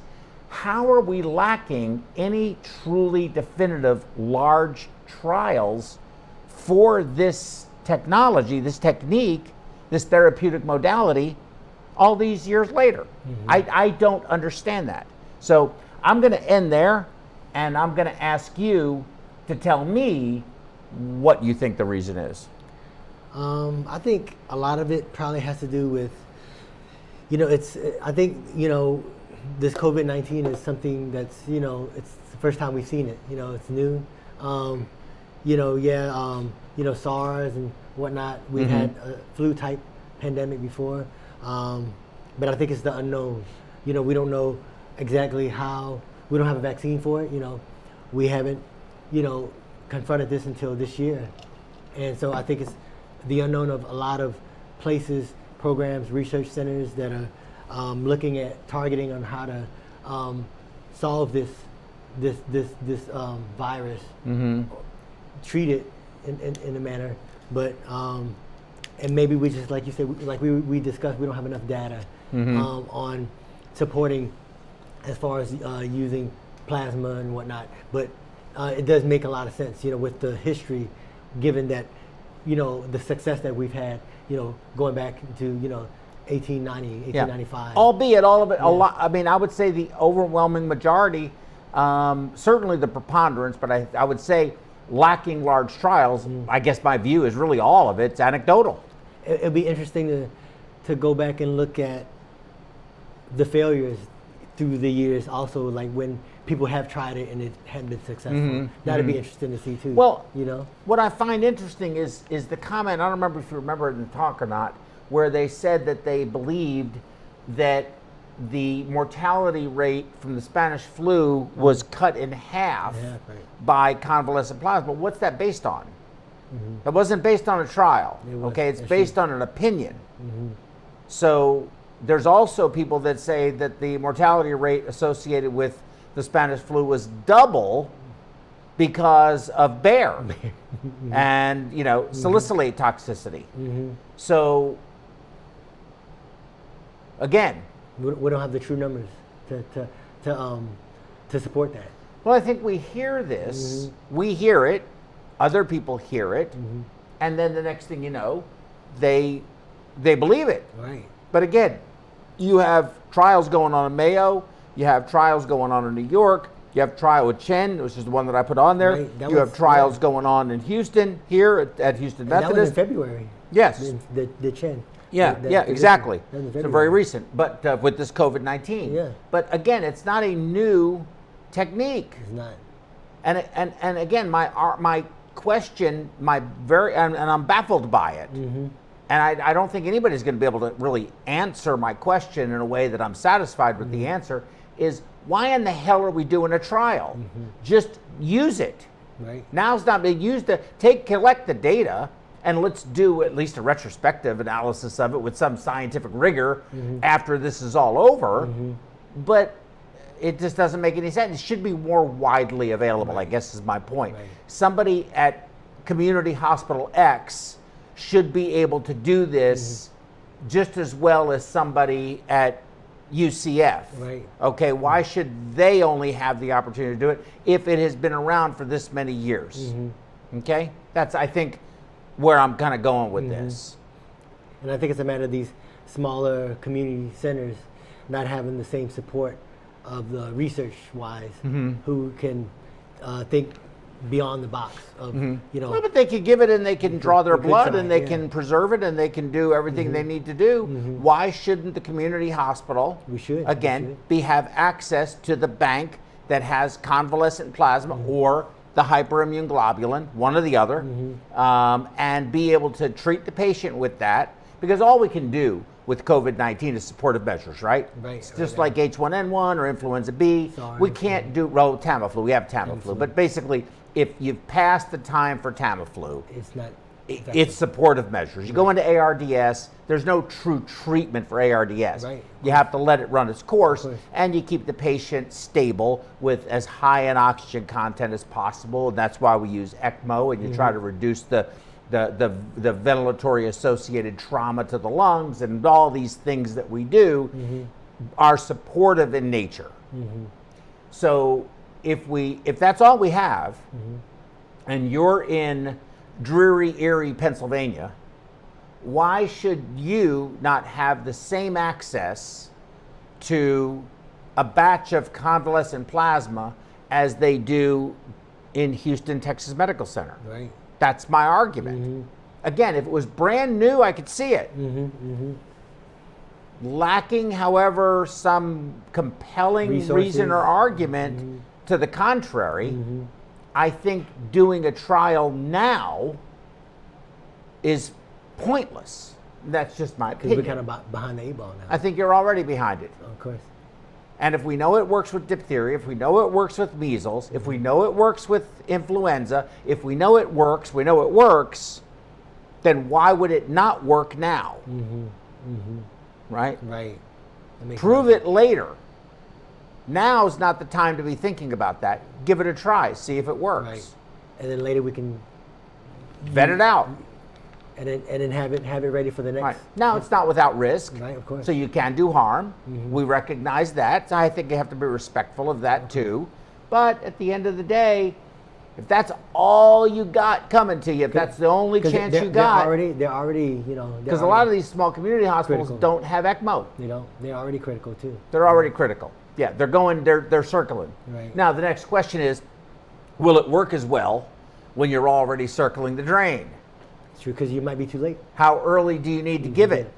How are we lacking any truly definitive large trials for this technology, this technique, this therapeutic modality all these years later? I don't understand that. So I'm going to end there, and I'm going to ask you to tell me what you think the reason is. I think a lot of it probably has to do with, I think, this COVID-19 is something that's, it's the first time we've seen it. It's new. SARS and whatnot, we've had a flu-type pandemic before. But I think it's the unknown. We don't know exactly how. We don't have a vaccine for it. We haven't, confronted this until this year. And so I think it's the unknown of a lot of places, programs, research centers that are looking at targeting on how to solve this virus, treat it in a manner. But and maybe we just, like you said, like we discussed, we don't have enough data on supporting as far as using plasma and whatnot. But it does make a lot of sense, with the history, given that, the success that we've had going back to 1890, 1895. Albeit all of it, a lot. I mean, I would say the overwhelming majority, certainly the preponderance, but I would say lacking large trials. I guess my view is really all of it's anecdotal. It'd be interesting to go back and look at the failures through the years, also like when people have tried it and it hadn't been successful. That'd be interesting to see too. Well, what I find interesting is the comment, I don't remember if you remember it in the talk or not, where they said that they believed that the mortality rate from the Spanish flu was cut in half by convalescent plasma. What's that based on? It wasn't based on a trial. It's based on an opinion. So there's also people that say that the mortality rate associated with the Spanish flu was double because of bear and salicylate toxicity. So again, we don't have the true numbers to support that. Well, I think we hear this, we hear it, other people hear it, and then the next thing you know, they believe it. Right. But again, you have trials going on in Mayo, you have trials going on in New York, you have trial with Chen, which is the one that I put on there. Right. You have trials going on in Houston, here at Houston Methodist. That was in February. Yes. The Chen. Exactly. So very recent, but with this COVID-19. Yeah. But again, it's not a new technique. It's not. And again, my question, and I'm baffled by it. And I don't think anybody's going to be able to really answer my question in a way that I'm satisfied with the answer, is why in the hell are we doing a trial? Just use it. Right. Now's not being used to collect the data, and let's do at least a retrospective analysis of it with some scientific rigor after this is all over. But it just doesn't make any sense. It should be more widely available, I guess is my point. Somebody at Community Hospital X should be able to do this just as well as somebody at UCF. Right. Okay, why should they only have the opportunity to do it if it has been around for this many years? Okay, that's, I think, where I'm kind of going with this. And I think it's a matter of these smaller community centers not having the same support of the research-wise who can think beyond the box of, Well, but they can give it and they can draw their blood and they can preserve it and they can do everything they need to do. Why shouldn't the community hospital, have access to the bank that has convalescent plasma or the hyperimmunoglobulin, one or the other, and be able to treat the patient with that? Because all we can do with COVID-19 is supportive measures, right? It's just like H1N1 or influenza B. We can't do, Tamiflu, we have Tamiflu, but basically, if you've passed the time for Tamiflu, it's not. It's supportive measures. You go into ARDS, there's no true treatment for ARDS. You have to let it run its course, and you keep the patient stable with as high an oxygen content as possible. And that's why we use ECMO, and you try to reduce the ventilatory associated trauma to the lungs, and all these things that we do are supportive in nature. So if that's all we have, and you're in dreary, Erie, Pennsylvania, why should you not have the same access to a batch of convalescent plasma as they do in Houston, Texas Medical Center? Right. That's my argument. Again, if it was brand new, I could see it. Lacking, however, some compelling reason or argument to the contrary, I think doing a trial now is pointless. That's just my opinion. We're kind of behind the 8 ball now. I think you're already behind it. Of course. And if we know it works with diphtheria, if we know it works with measles, if we know it works with influenza, if we know it works, then why would it not work now? Right? Right. Prove it later. Now's not the time to be thinking about that. Give it a try, see if it works. Right. And then later we can vet it out. And then have it ready for the next. Right. Now it's not without risk. Right, of course. So you can do harm. We recognize that. So I think you have to be respectful of that too. But at the end of the day, If that's all you got coming to you, if that's the only chance you got, they're already, you know, because a lot of these small community hospitals don't have ECMO. You know, they're already critical too. They're already critical. Yeah, they're circling. Right. Now the next question is, will it work as well when you're already circling the drain? It's true, because you might be too late. How early do you need to give it?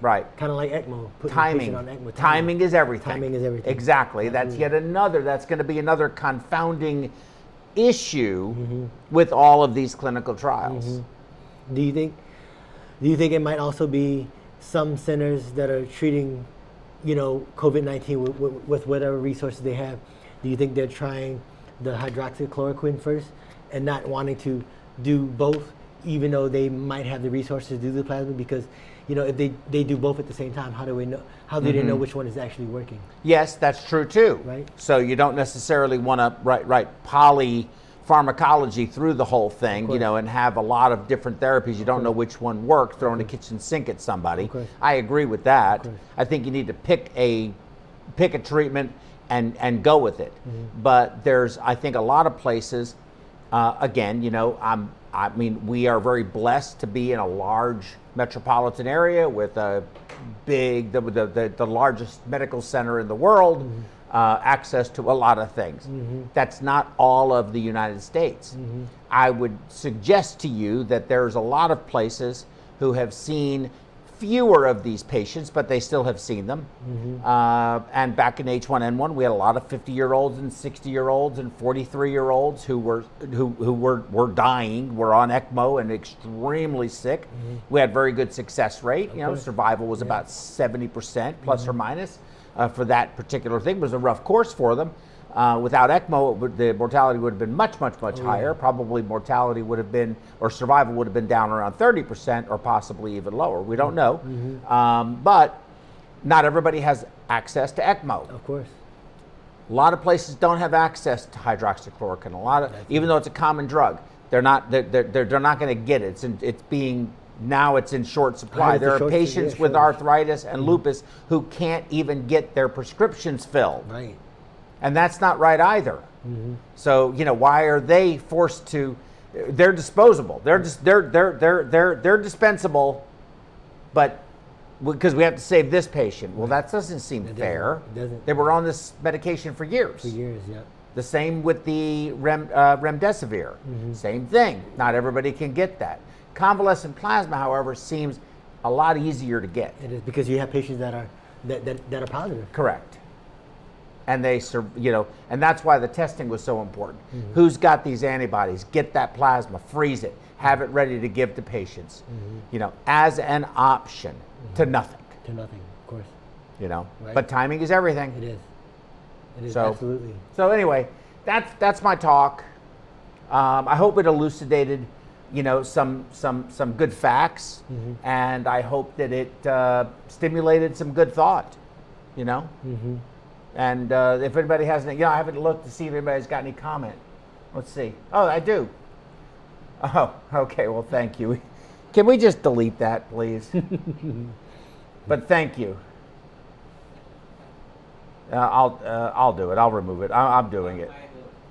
Right. Kind of like ECMO. Putting Timing. the patient on ECMO. Timing is everything. Timing is everything. Exactly. That's going to be another confounding issue with all of these clinical trials. Do you think it might also be some centers that are treating, you know, COVID-19 with whatever resources they have? Do you think they're trying the hydroxychloroquine first and not wanting to do both, even though they might have the resources to do the plasma? Because, you know, if they do both at the same time, how do we know? How do they know which one is actually working? Yes, that's true too. Right. So you don't necessarily want to write polypharmacology through the whole thing, you know, and have a lot of different therapies. You don't know which one worked, throwing a kitchen sink at somebody. I agree with that. I think you need to pick a treatment and go with it. But there's, I think, a lot of places. Again, you know, I mean, we are very blessed to be in a large metropolitan area with a big, the largest medical center in the world, access to a lot of things. That's not all of the United States. I would suggest to you that there's a lot of places who have seen fewer of these patients, but they still have seen them. And back in H1N1, we had a lot of 50-year-olds and 60-year-olds and 43-year-olds who were dying, were on ECMO and extremely sick. We had very good success rate. You know, survival was about 70% plus or minus for that particular thing. It was a rough course for them. Without ECMO, the mortality would have been much higher. Probably mortality would have been, or survival would have been down around 30% or possibly even lower. We don't know. But not everybody has access to ECMO. Of course. A lot of places don't have access to hydroxychloroquine. A lot of, even though it's a common drug, they're not going to get it. It's in short supply. There are patients with arthritis and lupus who can't even get their prescriptions filled. Right. And that's not right either. So, you know, why are they forced to? They're disposable. They're dispensable, but because we have to save this patient. Well, that doesn't seem fair. It doesn't. They were on this medication for years. For years, yeah. The same with the remdesivir. Same thing. Not everybody can get that. Convalescent plasma, however, seems a lot easier to get. It is, because you have patients that are positive. Correct. And they, you know, and that's why the testing was so important. Who's got these antibodies? Get that plasma, freeze it, have it ready to give to patients. You know, as an option to nothing. To nothing, of course. You know, but timing is everything. It is. It is, so, absolutely. So anyway, that's my talk. I hope it elucidated, you know, some good facts, and I hope that it stimulated some good thought. You know. And if anybody has any, you know, I haven't looked to see if anybody's got any comment. Let's see. Oh, I do. Oh, okay. Well, thank you. Can we just delete that, please? But thank you. I'll do it. I'll remove it. I'm doing it.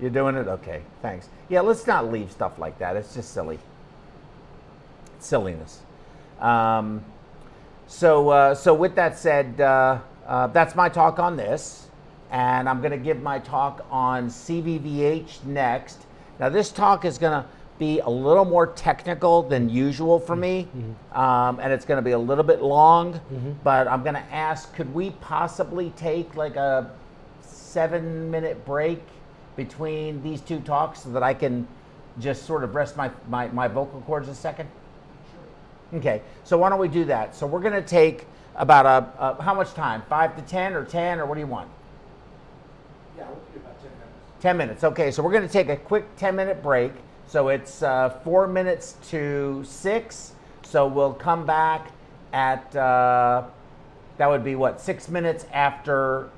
You're doing it? Okay. Thanks. Yeah. Let's not leave stuff like that. It's just silly. It's silliness. So with that said, that's my talk on this. And I'm going to give my talk on CVVH next. Now, this talk is going to be a little more technical than usual for me, and it's going to be a little bit long, but I'm going to ask, could we possibly take like a 7-minute break between these two talks so that I can just sort of rest my vocal cords a second? Sure. Okay, so why don't we do that? So we're going to take about how much time? 5 to 10 or 10, or what do you want? Yeah, we'll do about 10 minutes. 10 minutes. Okay, so we're going to take a quick 10-minute break. So it's 4 minutes to 6. So we'll come back at that would be what, 6 minutes after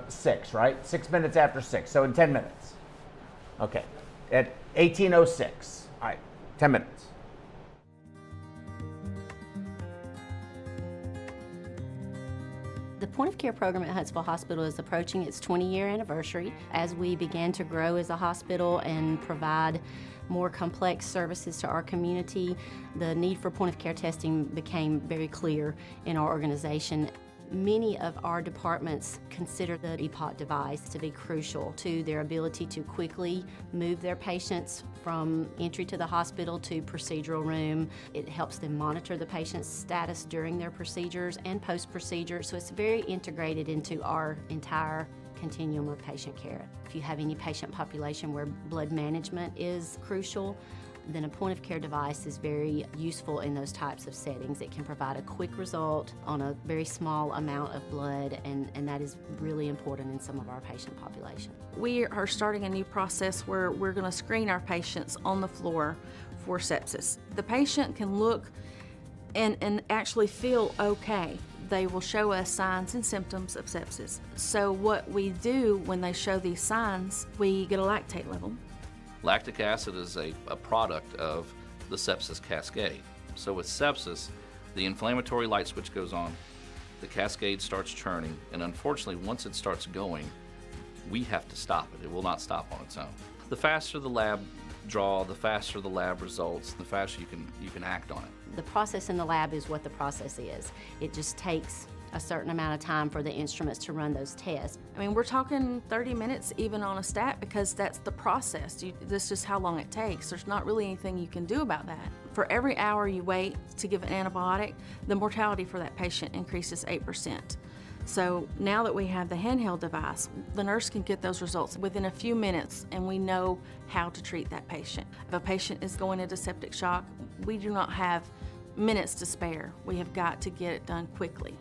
6, right? 6 minutes after 6. So in 10 minutes. Okay, at 18:06. All right, 10 minutes. The point of care program at Huntsville Hospital is approaching its 20-year anniversary. As we began to grow as a hospital and provide more complex services to our community, the need for point of care testing became very clear in our organization. Many of our departments consider the EPOC device to be crucial to their ability to quickly move their patients from entry to the hospital to procedural room. It helps them monitor the patient's status during their procedures and post-procedure, so it's very integrated into our entire continuum of patient care. If you have any patient population where blood management is crucial, then a point of care device is very useful in those types of settings. It can provide a quick result on a very small amount of blood, and that is really important in some of our patient population. We are starting a new process where we're going to screen our patients on the floor for sepsis. The patient can look and actually feel okay. They will show us signs and symptoms of sepsis. So what we do when they show these signs, we get a lactate level. Lactic acid is a product of the sepsis cascade. So with sepsis, the inflammatory light switch goes on, the cascade starts churning, and unfortunately, once it starts going, we have to stop it. It will not stop on its own. The faster the lab draw, the faster the lab results, the faster you can act on it. The process in the lab is what the process is. It just takes a certain amount of time for the instruments to run those tests. I mean, we're talking 30 minutes even on a stat because that's the process. That's just how long it takes. There's not really anything you can do about that. For every hour you wait to give an antibiotic, the mortality for that patient increases 8%. So now that we have the handheld device, the nurse can get those results within a few minutes, and we know how to treat that patient. If a patient is going into septic shock, we do not have minutes to spare. We have got to get it done quickly.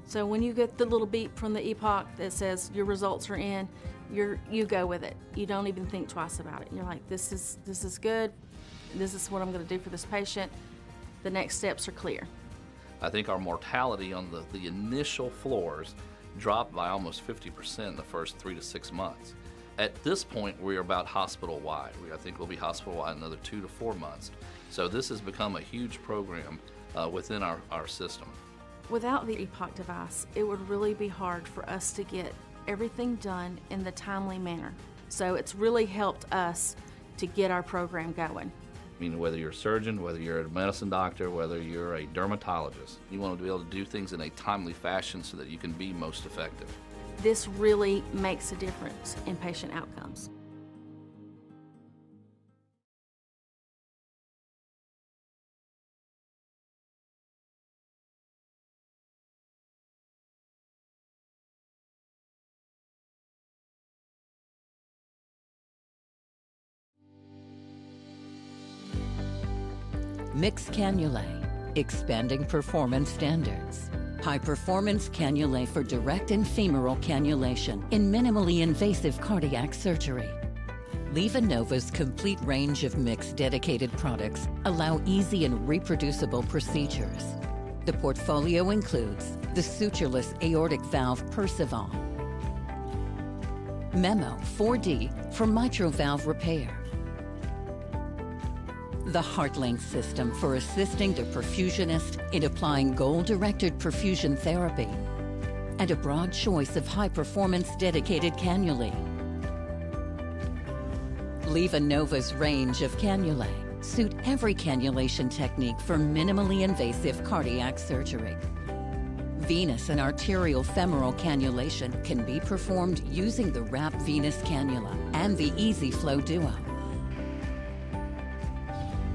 So when you get the little beep from the EPOC that says your results are in, you go with it. You don't even think twice about it. You're like, this is good. This is what I'm going to do for this patient. The next steps are clear. I think our mortality on the initial floors dropped by almost 50% in the first 3 to 6 months. At this point, we're about hospital-wide. I think we'll be hospital-wide another 2 to 4 months. So this has become a huge program within our system. Without the EPOC device, it would really be hard for us to get everything done in the timely manner. So it's really helped us to get our program going. I mean, whether you're a surgeon, whether you're a medicine doctor, whether you're a dermatologist, you want to be able to do things in a timely fashion so that you can be most effective. This really makes a difference in patient outcomes. Mixed cannulae, expanding performance standards. High-performance cannulae for direct and femoral cannulation in minimally invasive cardiac surgery. LivaNova's complete range of mixed dedicated products allow easy and reproducible procedures. The portfolio includes the sutureless aortic valve Percival, Memo 4D for mitral valve repair, the HeartLink system for assisting the perfusionist in applying goal-directed perfusion therapy, and a broad choice of high-performance dedicated cannulae. LivaNova's range of cannulae suit every cannulation technique for minimally invasive cardiac surgery. Venous and arterial femoral cannulation can be performed using the WRAP venous cannula and the EasyFlow Duo.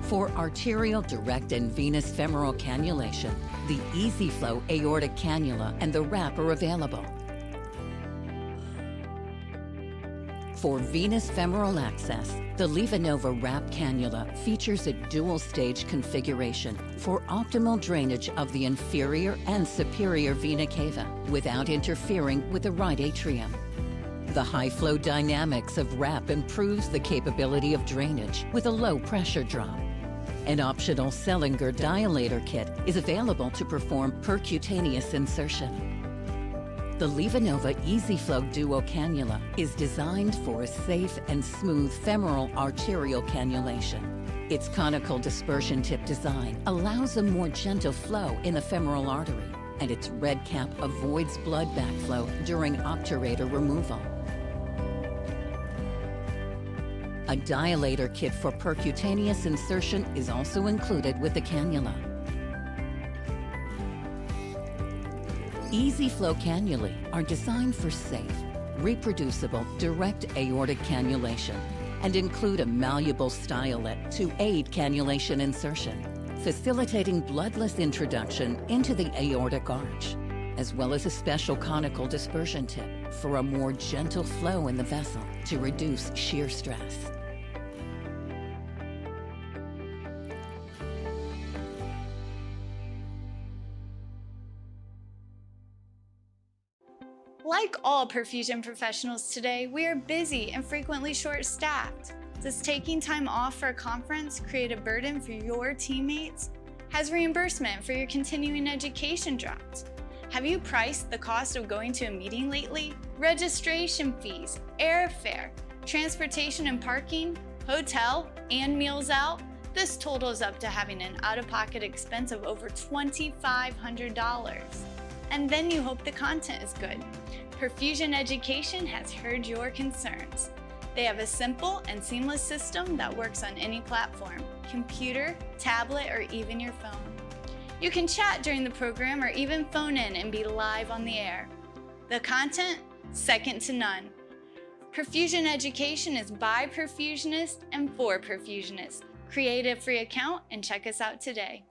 For arterial, direct, and venous femoral cannulation, the EasyFlow aortic cannula and the WRAP are available. For venous femoral access, the LivaNova WRAP cannula features a dual-stage configuration for optimal drainage of the inferior and superior vena cava without interfering with the right atrium. The high-flow dynamics of WRAP improves the capability of drainage with a low pressure drop. An optional Sellinger dilator kit is available to perform percutaneous insertion. The LivaNova EasyFlow Duo cannula is designed for a safe and smooth femoral arterial cannulation. Its conical dispersion tip design allows a more gentle flow in the femoral artery. and its red cap avoids blood backflow during obturator removal. A dilator kit for percutaneous insertion is also included with the cannula. Easy flow cannulae are designed for safe, reproducible, direct aortic cannulation and include a malleable stylet to aid cannulation insertion, facilitating bloodless introduction into the aortic arch, as well as a special conical dispersion tip for a more gentle flow in the vessel to reduce shear stress. Like all perfusion professionals today, we are busy and frequently short-staffed. Does taking time off for a conference create a burden for your teammates? Has reimbursement for your continuing education dropped? Have you priced the cost of going to a meeting lately? Registration fees, airfare, transportation and parking, hotel, and meals out? This totals up to having an out-of-pocket expense of over $2,500. And then you hope the content is good. Perfusion Education has heard your concerns. They have a simple and seamless system that works on any platform, computer, tablet, or even your phone. You can chat during the program or even phone in and be live on the air. The content, second to none. Perfusion Education is by perfusionists and for perfusionists. Create a free account and check us out today.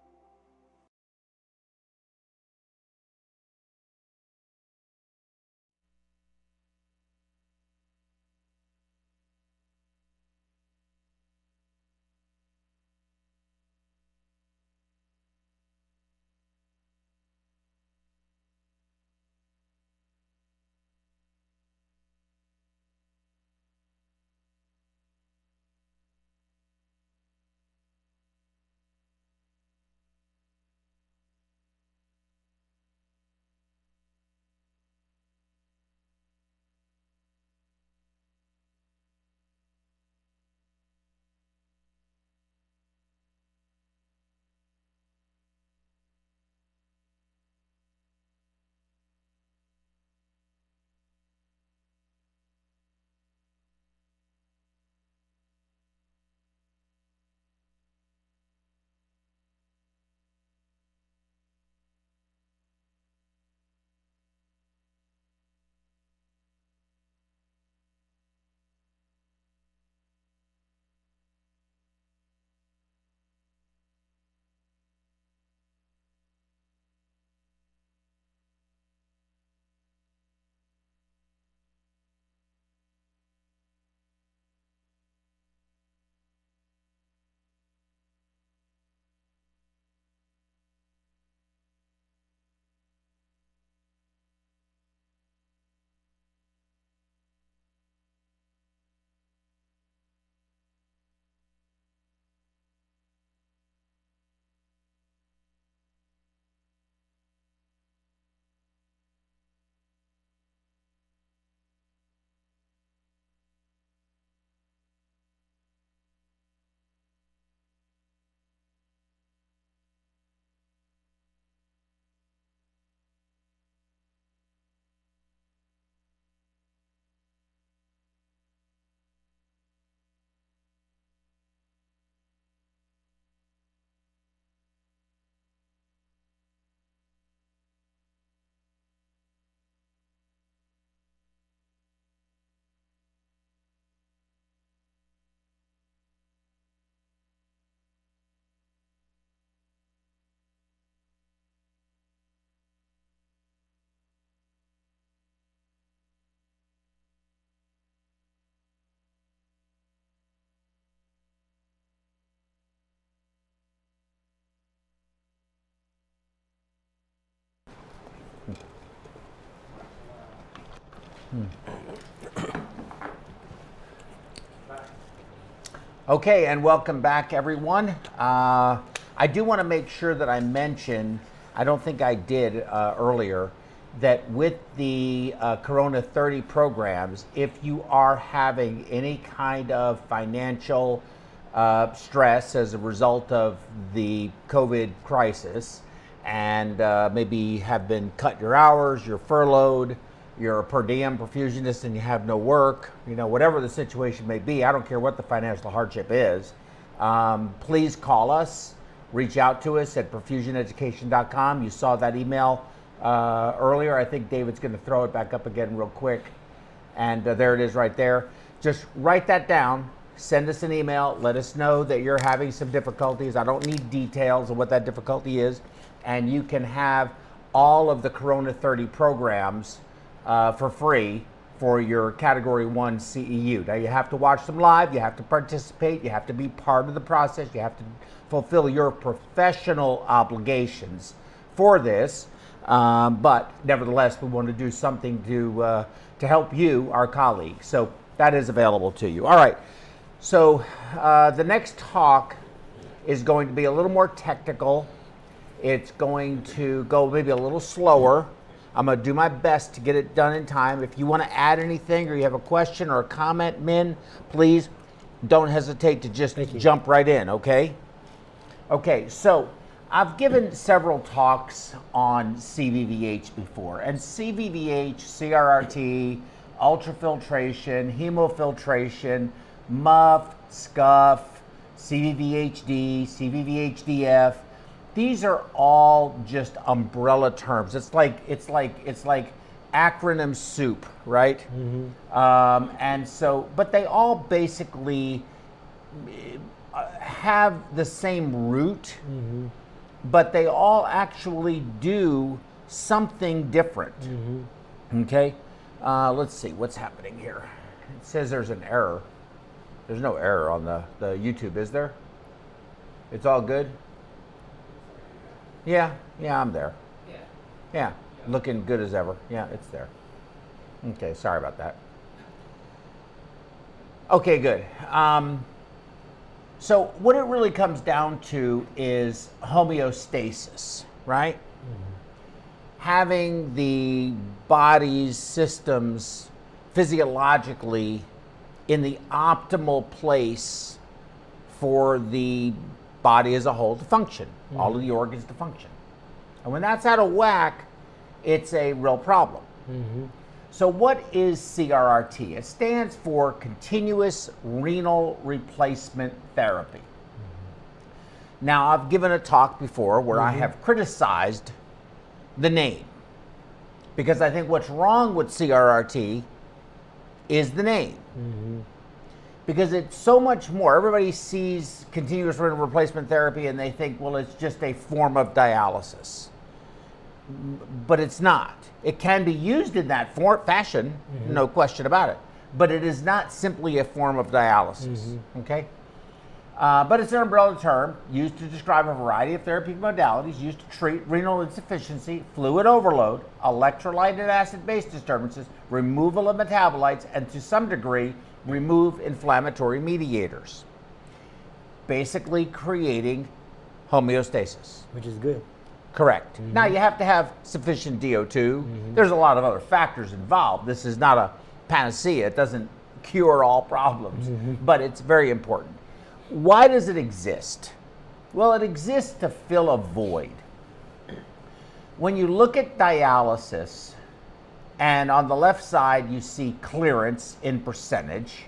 Okay, and welcome back, everyone. I do want to make sure that I mention, I don't think I did earlier, that with the Corona 30 programs, if you are having any kind of financial stress as a result of the COVID crisis, and maybe have been cut your hours, you're furloughed, you're a per diem perfusionist and you have no work, whatever the situation may be, I don't care what the financial hardship is, please call us, reach out to us at perfusioneducation.com. You saw that email earlier. I think David's going to throw it back up again real quick. And there it is right there. Just write that down, send us an email, let us know that you're having some difficulties. I don't need details of what that difficulty is. And you can have all of the Corona 30 programs for free for your Category 1 CEU. Now you have to watch them live, you have to participate, you have to be part of the process, you have to fulfill your professional obligations for this. But nevertheless, we want to do something to help you, our colleagues. So that is available to you. All right. So the next talk is going to be a little more technical. It's going to go maybe a little slower. I'm going to do my best to get it done in time. If you want to add anything or you have a question or a comment, Min, please don't hesitate to just jump right in, okay? Okay, so I've given several talks on CVVH before, and CVVH, CRRT, ultrafiltration, hemofiltration, MUF, SCUF, CVVHD, CVVHDF, these are all just umbrella terms. It's like acronym soup, right? Mm-hmm. And so, but they all basically have the same root, mm-hmm. but they all actually do something different. Mm-hmm. Okay, let's see what's happening here. It says there's an error. There's no error on the YouTube, is there? It's all good? Yeah, I'm there. Yeah, looking good as ever. Yeah, it's there. Okay, sorry about that. Okay, good. So what it really comes down to is homeostasis, right? Mm-hmm. Having the body's systems physiologically in the optimal place for the body as a whole to function, mm-hmm. all of the organs to function. And when that's out of whack, it's a real problem. Mm-hmm. So what is CRRT? It stands for Continuous Renal Replacement Therapy. Mm-hmm. Now, I've given a talk before where mm-hmm. I have criticized the name, because I think what's wrong with CRRT is the name. Mm-hmm. Because it's so much more. Everybody sees continuous renal replacement therapy and they think, well, it's just a form of dialysis. But it's not. It can be used in that fashion, mm-hmm. no question about it. But it is not simply a form of dialysis, mm-hmm. okay? But it's an umbrella term used to describe a variety of therapeutic modalities used to treat renal insufficiency, fluid overload, electrolyte and acid-base disturbances, removal of metabolites, and to some degree, remove inflammatory mediators, basically creating homeostasis. Which is good. Correct. Mm-hmm. Now you have to have sufficient DO2. Mm-hmm. There's a lot of other factors involved. This is not a panacea. It doesn't cure all problems, mm-hmm. but it's very important. Why does it exist? Well, it exists to fill a void. When you look at dialysis, and on the left side, you see clearance in percentage.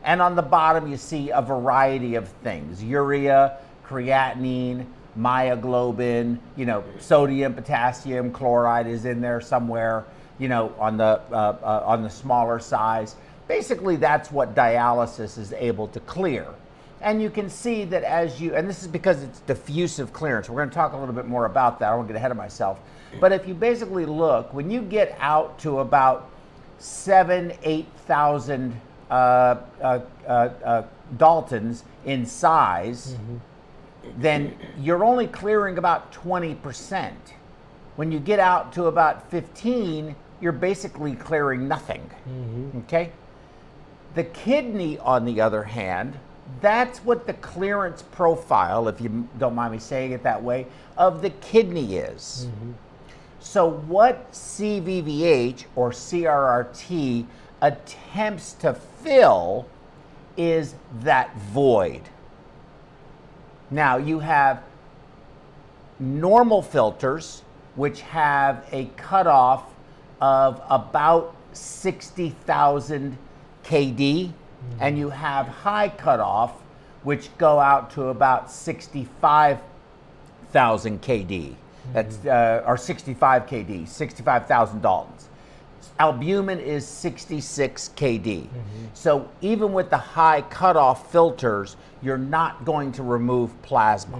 And on the bottom, you see a variety of things. Urea, creatinine, myoglobin, sodium, potassium, chloride is in there somewhere, on the smaller size. Basically, that's what dialysis is able to clear. And you can see that and this is because it's diffusive clearance. We're going to talk a little bit more about that. I don't want to get ahead of myself. But if you basically look, when you get out to about 8,000 Daltons in size, mm-hmm. then you're only clearing about 20%. When you get out to about 15, you're basically clearing nothing, mm-hmm. okay? The kidney, on the other hand, that's what the clearance profile, if you don't mind me saying it that way, of the kidney is. Mm-hmm. So what CVVH or CRRT attempts to fill is that void. Now you have normal filters, which have a cutoff of about 60,000 KD, and you have high cutoff, which go out to about 65,000 KD. That's or 65 KD, 65,000 Daltons. Albumin is 66 KD. So even with the high cutoff filters, you're not going to remove plasma.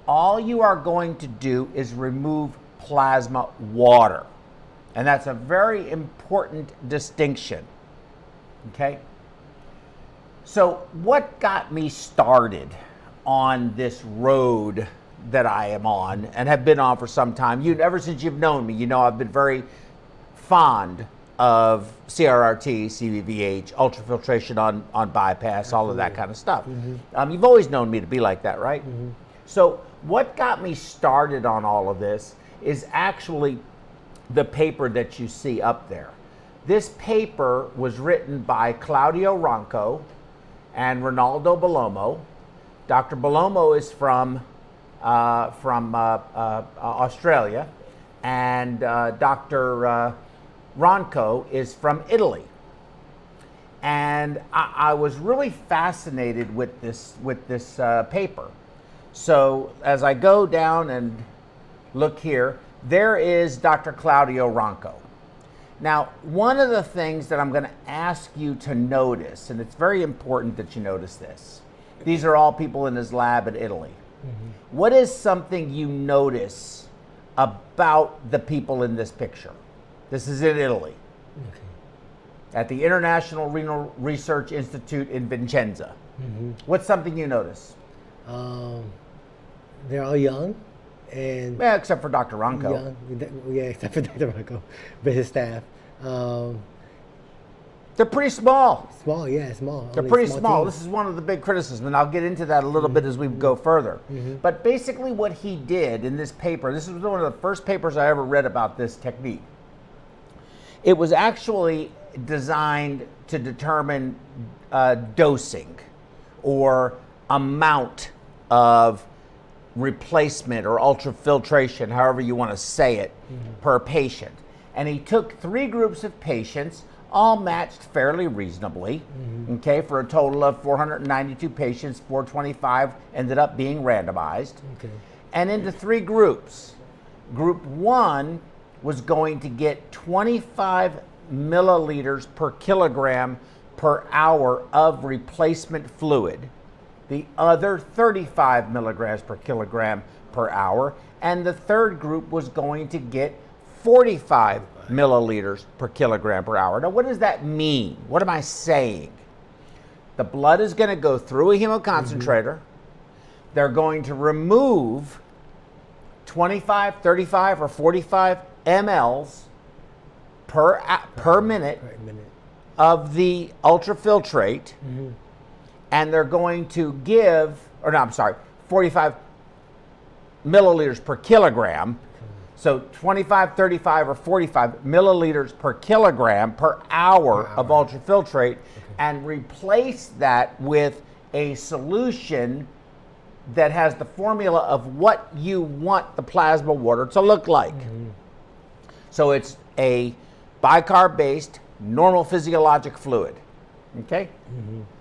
All you are going to do is remove plasma water. And that's a very important distinction. Okay? So what got me started on this road that I am on and have been on for some time? Ever since you've known me, you know I've been very fond of CRRT, CVVH, ultrafiltration on bypass, all of that kind of stuff. You've always known me to be like that, right? So what got me started on all of this is actually the paper that you see up there. This paper was written by Claudio Ronco and Ronaldo Bellomo. Dr. Bellomo is from Australia, and Dr. Ronco is from Italy. And I was really fascinated with this paper. So as I go down and look here, there is Dr. Claudio Ronco. Now, one of the things that I'm going to ask you to notice, and it's very important that you notice this, these are all people in his lab in Italy. What is something you notice about the people in this picture? This is in Italy, at the International Renal Research Institute in Vicenza. What's something you notice? They're all young, and Yeah, except for Dr. Ronco. young, yeah, except for Dr. Ronco, but his staff. They're pretty small. Small, yeah, small. They're Only pretty small. team. This is one of the big criticisms, and I'll get into that a little bit as we go further. But basically what he did in this paper, this was one of the first papers I ever read about this technique. It was actually designed to determine dosing or amount of replacement or ultrafiltration, however you want to say it, per patient. And he took 3 groups of patients, all matched fairly reasonably, okay, for a total of 492 patients, 425 ended up being randomized, and into 3 groups. Group 1 was going to get 25 milliliters per kilogram per hour of replacement fluid, the other 35 milligrams per kilogram per hour, and the third group was going to get 45 milliliters per kilogram per hour. Now, what does that mean? What am I saying? The blood is going to go through a hemoconcentrator. They're going to remove 25, 35, or 45 mLs per minute of the ultrafiltrate, and they're going to give, 45 milliliters per kilogram. So 25, 35, or 45 milliliters per kilogram per hour of ultrafiltrate, and replace that with a solution that has the formula of what you want the plasma water to look like. So it's a bicarb-based normal physiologic fluid. Okay?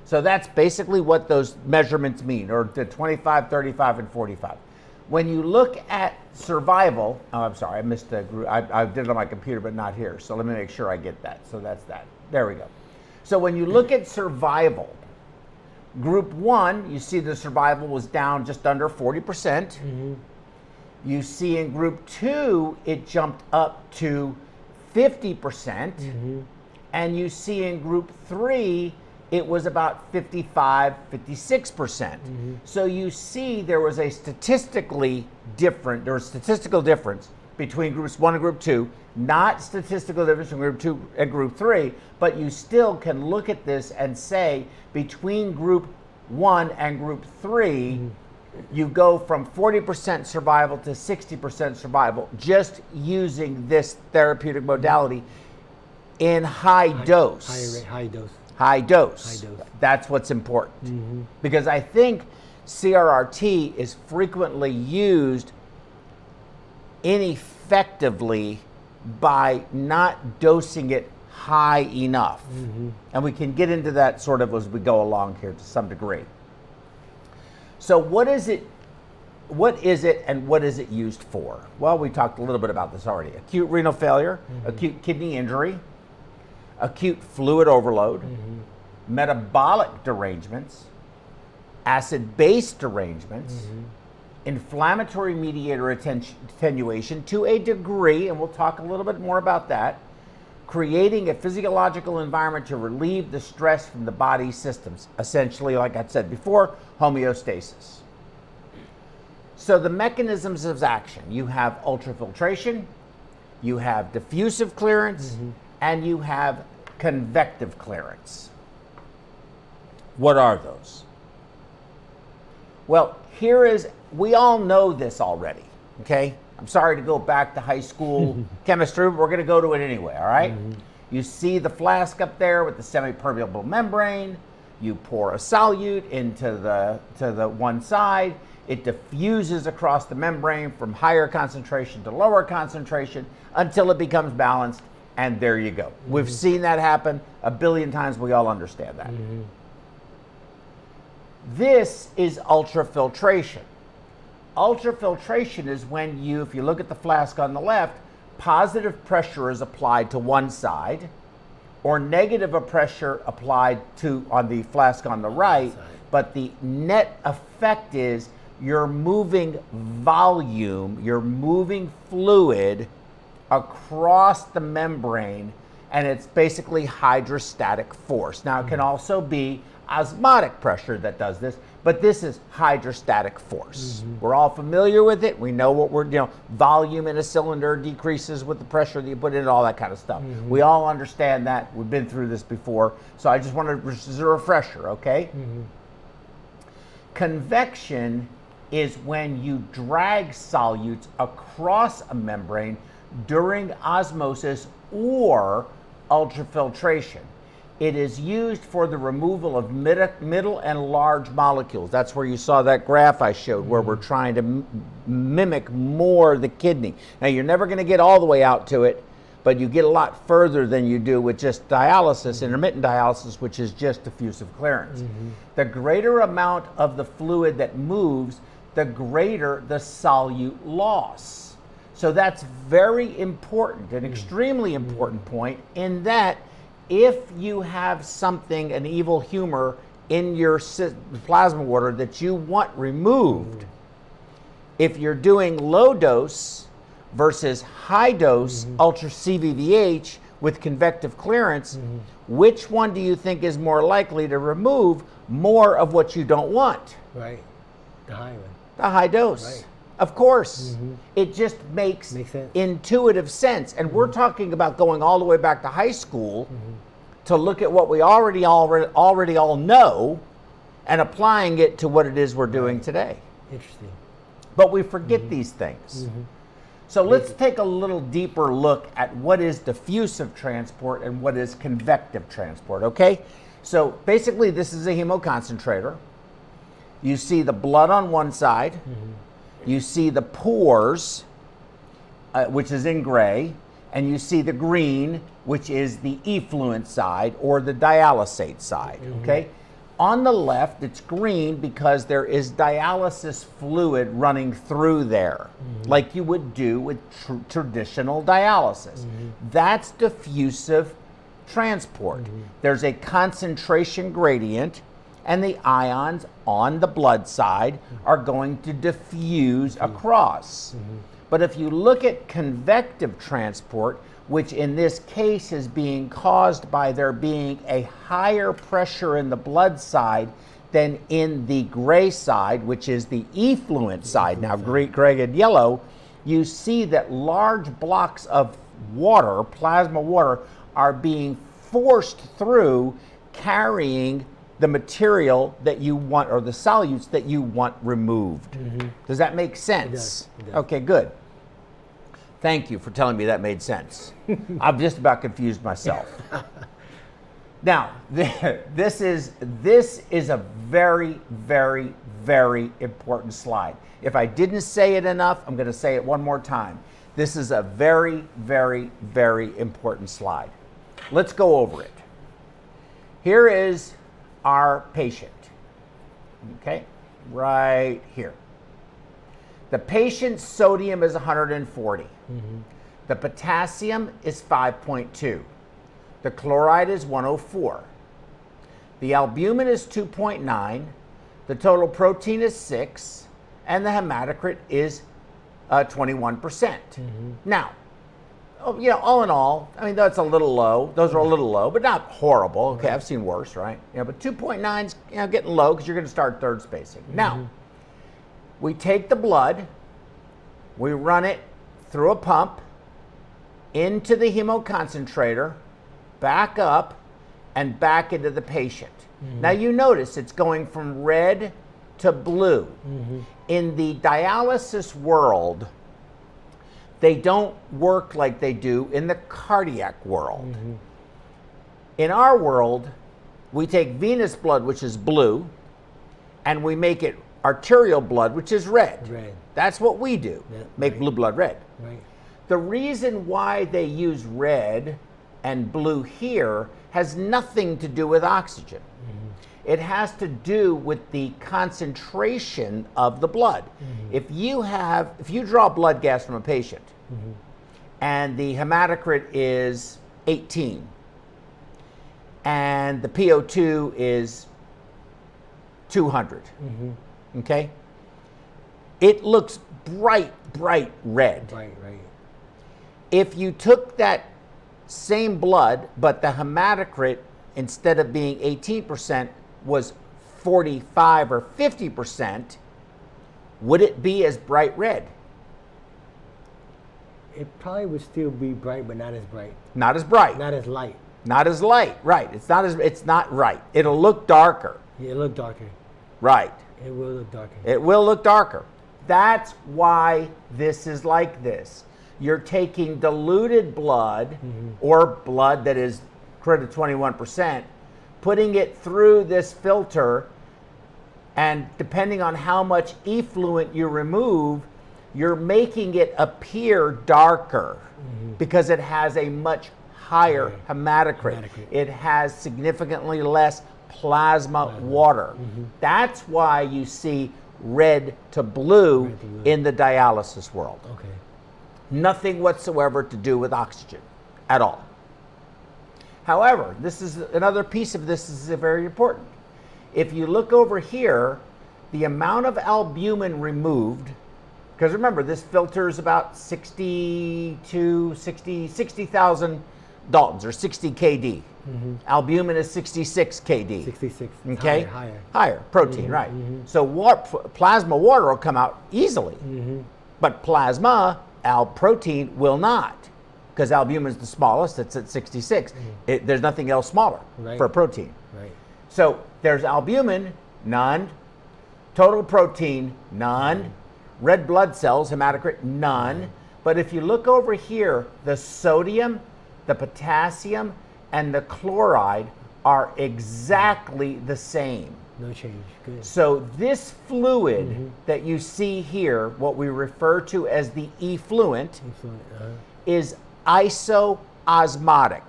So that's basically what those measurements mean, or the 25, 35, and 45. When you look at survival, I missed the group. I did it on my computer, but not here. So let me make sure I get that. So that's that. There we go. So when you look at survival, group 1, you see the survival was down just under 40%. You see in group 2, it jumped up to 50%. And you see in group 3, it was about 55, 56%. So you see there was a statistical difference between groups 1 and group 2, not statistical difference between group 2 and group 3, but you still can look at this and say between group 1 and group 3, you go from 40% survival to 60% survival just using this therapeutic modality in high dose. High dose. That's what's important. Because I think CRRT is frequently used ineffectively by not dosing it high enough. And we can get into that sort of as we go along here to some degree. So what is it and what is it used for? Well, we talked a little bit about this already. Acute renal failure, acute kidney injury, acute fluid overload, metabolic derangements, acid-base derangements, inflammatory mediator attenuation to a degree, and we'll talk a little bit more about that, creating a physiological environment to relieve the stress from the body systems. Essentially, like I said before, homeostasis. So the mechanisms of action, you have ultrafiltration, you have diffusive clearance, and you have convective clearance. What are those? Well, we all know this already, okay? I'm sorry to go back to high school chemistry, but we're going to go to it anyway, all right? You see the flask up there with the semi-permeable membrane. You pour a solute into the one side. It diffuses across the membrane from higher concentration to lower concentration until it becomes balanced, and there you go. We've seen that happen a billion times. We all understand that. This is ultrafiltration. Ultrafiltration is when if you look at the flask on the left, positive pressure is applied to one side, or negative pressure applied on the flask on the right, but the net effect is you're moving volume, you're moving fluid across the membrane, and it's basically hydrostatic force. Now, it can also be osmotic pressure that does this, but this is hydrostatic force. We're all familiar with it. We know what volume in a cylinder decreases with the pressure that you put in, all that kind of stuff. We all understand that. We've been through this before. So I just want to, this is a refresher, okay? Convection is when you drag solutes across a membrane during osmosis or ultrafiltration. It is used for the removal of middle and large molecules. That's where you saw that graph I showed where we're trying to mimic more the kidney. Now, you're never going to get all the way out to it, but you get a lot further than you do with just dialysis, intermittent dialysis, which is just diffusive clearance. The greater amount of the fluid that moves, the greater the solute loss. So that's very important, an extremely important point, in that if you have something, an evil humor in your plasma water that you want removed, if you're doing low dose versus high dose ultra CVVH with convective clearance, which one do you think is more likely to remove more of what you don't want? Right. The high one. The high dose. Right. Of course. It just makes sense. Intuitive sense. And we're talking about going all the way back to high school to look at what we already all know and applying it to what it is we're doing today. Interesting. But we forget these things. So let's take a little deeper look at what is diffusive transport and what is convective transport, okay? So basically this is a hemoconcentrator. You see the blood on one side. You see the pores, which is in gray, and you see the green, which is the effluent side or the dialysate side, okay? On the left, it's green because there is dialysis fluid running through there, like you would do with traditional dialysis. That's diffusive transport. There's a concentration gradient, and the ions on the blood side are going to diffuse across. But if you look at convective transport, which in this case is being caused by there being a higher pressure in the blood side than in the gray side, which is the effluent side. Now, gray and yellow, you see that large blocks of water, plasma water, are being forced through, carrying the material that you want, or the solutes that you want removed. Does that make sense? It does. Okay, good. Thank you for telling me that made sense. I've just about confused myself. Now, this is a very, very, very important slide. If I didn't say it enough, I'm going to say it one more time. This is a very, very, very important slide. Let's go over it. Here is our patient, okay, right here. The patient's sodium is 140. The potassium is 5.2. The chloride is 104. The albumin is 2.9. The total protein is 6. And the hematocrit is 21%. Now, you know, all in all, I mean, that's a little low. Those are a little low, but not horrible. Okay, I've seen worse, right? You know, but 2.9 is, you know, getting low because you're going to start third spacing. Now, we take the blood, we run it through a pump into the hemoconcentrator, back up, and back into the patient. Now you notice it's going from red to blue. In the dialysis world, they don't work like they do in the cardiac world. In our world, we take venous blood, which is blue, and we make it arterial blood, which is red. That's what we do, make blue blood red. The reason why they use red and blue here has nothing to do with oxygen. It has to do with the concentration of the blood. If you draw blood gas from a patient and the hematocrit is 18 and the PO2 is 200, okay? It looks bright red. If you took that same blood, but the hematocrit, instead of being 18%, was 45 or 50%, would it be as bright red? It probably would still be bright, but not as bright. Not as bright. Not as light. Not as light, right. It's not right. It'll look darker. Yeah, it'll look darker. Right. It will look darker. It will look darker. That's why this is like this. You're taking diluted blood or blood that is greater than 21%, putting it through this filter, and depending on how much effluent you remove, you're making it appear darker because it has a much higher hematocrit. It has significantly less plasma water. That's why you see red to blue in the dialysis world. Nothing whatsoever to do with oxygen at all. However, this is another piece of this is very important. If you look over here, the amount of albumin removed, because remember, this filter is about 60,000 Daltons, or 60 kD. Albumin is 66 kD. 66. Okay? Higher. Protein, right. So plasma water will come out easily, but plasma, protein will not, because albumin is the smallest, it's at 66. There's nothing else smaller for protein. So there's albumin, none. Total protein, none. Red blood cells, hematocrit, none. But if you look over here, the sodium, the potassium, and the chloride are exactly the same. No change. Good. So this fluid that you see here, what we refer to as the effluent, is isoosmotic.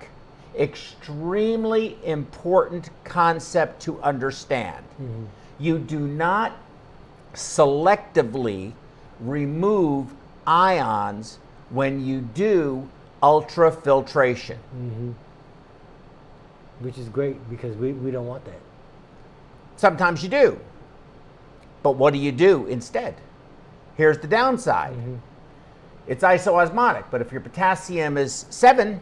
Extremely important concept to understand. You do not selectively remove ions when you do ultrafiltration. Which is great, because we don't want that. Sometimes you do. But what do you do instead? Here's the downside. It's isoosmotic, but if your potassium is 7,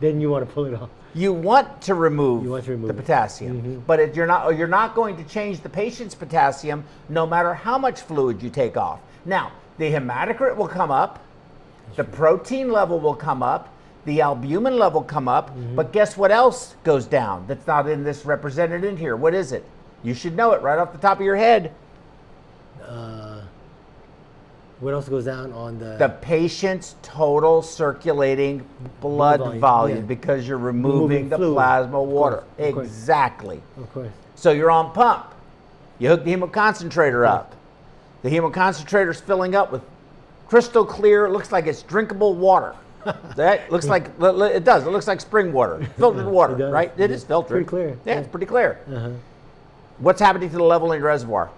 then you want to pull it off. You want to remove the potassium, but you're not going to change the patient's potassium no matter how much fluid you take off. Now, the hematocrit will come up, the protein level will come up, the albumin level come up, but guess what else goes down that's not in this represented in here? What is it? You should know it right off the top of your head. What else goes down on the patient's total circulating blood volume, because you're removing the plasma water. Exactly. Of course. So you're on pump. You hook the hemoconcentrator up. The hemoconcentrator's filling up with crystal clear. It looks like it's drinkable water. That looks like, it does. It looks like spring water, filtered water, right? It is filtered. Pretty clear. Yeah, it's pretty clear. What's happening to the level in your reservoir?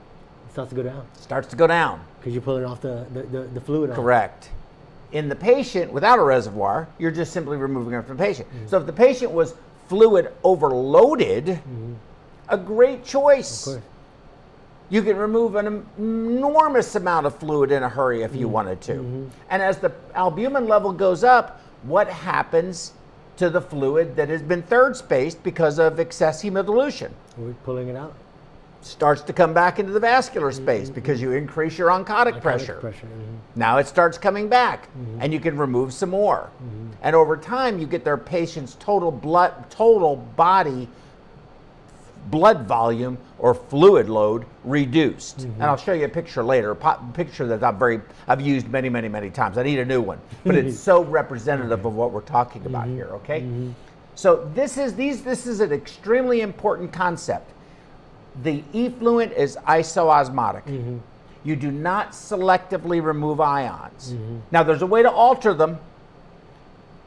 It starts to go down. Starts to go down. Because you're pulling off the fluid off. Correct. In the patient without a reservoir, you're just simply removing it from the patient. So if the patient was fluid overloaded, a great choice. Of course. You can remove an enormous amount of fluid in a hurry if you wanted to. And as the albumin level goes up, what happens to the fluid that has been third spaced because of excess hemodilution? We're pulling it out. Starts to come back into the vascular space because you increase your oncotic pressure. Now it starts coming back and you can remove some more. And over time you get their patient's total body blood volume or fluid load reduced. And I'll show you a picture later, a picture that I've used many times. I need a new one, but it's so representative of what we're talking about here, okay? So this is an extremely important concept. The effluent is isoosmotic. You do not selectively remove ions. Now there's a way to alter them,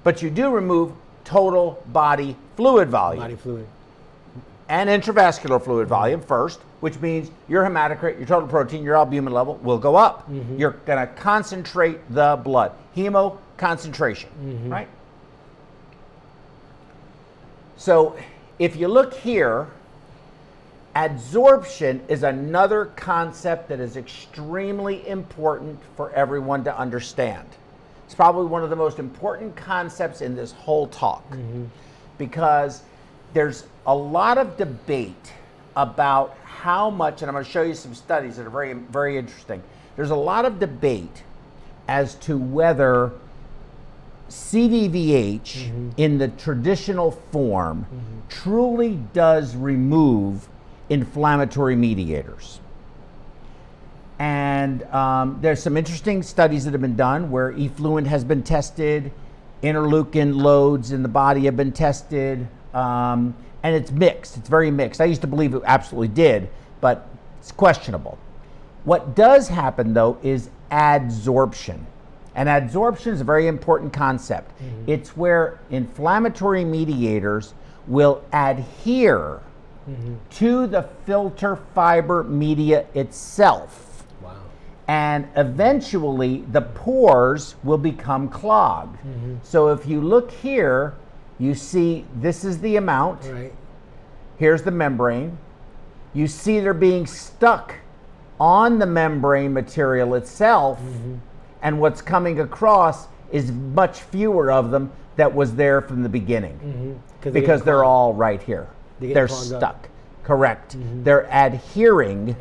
but you do remove total body fluid volume. Body fluid. And intravascular fluid volume first, which means your hematocrit, your total protein, your albumin level will go up. You're going to concentrate the blood. Hemo concentration, right? So if you look here, adsorption is another concept that is extremely important for everyone to understand. It's probably one of the most important concepts in this whole talk because there's a lot of debate about how much, and I'm going to show you some studies that are very interesting. There's a lot of debate as to whether CVVH in the traditional form truly does remove inflammatory mediators. And there's some interesting studies that have been done where effluent has been tested, interleukin loads in the body have been tested, and it's mixed. It's very mixed. I used to believe it absolutely did, but it's questionable. What does happen, though, is adsorption. And adsorption is a very important concept. It's where inflammatory mediators will adhere to the filter fiber media itself. Wow. And eventually, the pores will become clogged. So if you look here, you see this is the amount. Right. Here's the membrane. You see they're being stuck on the membrane material itself, and what's coming across is much fewer of them that was there from the beginning because they're all right here. They're stuck. Correct. They're adhering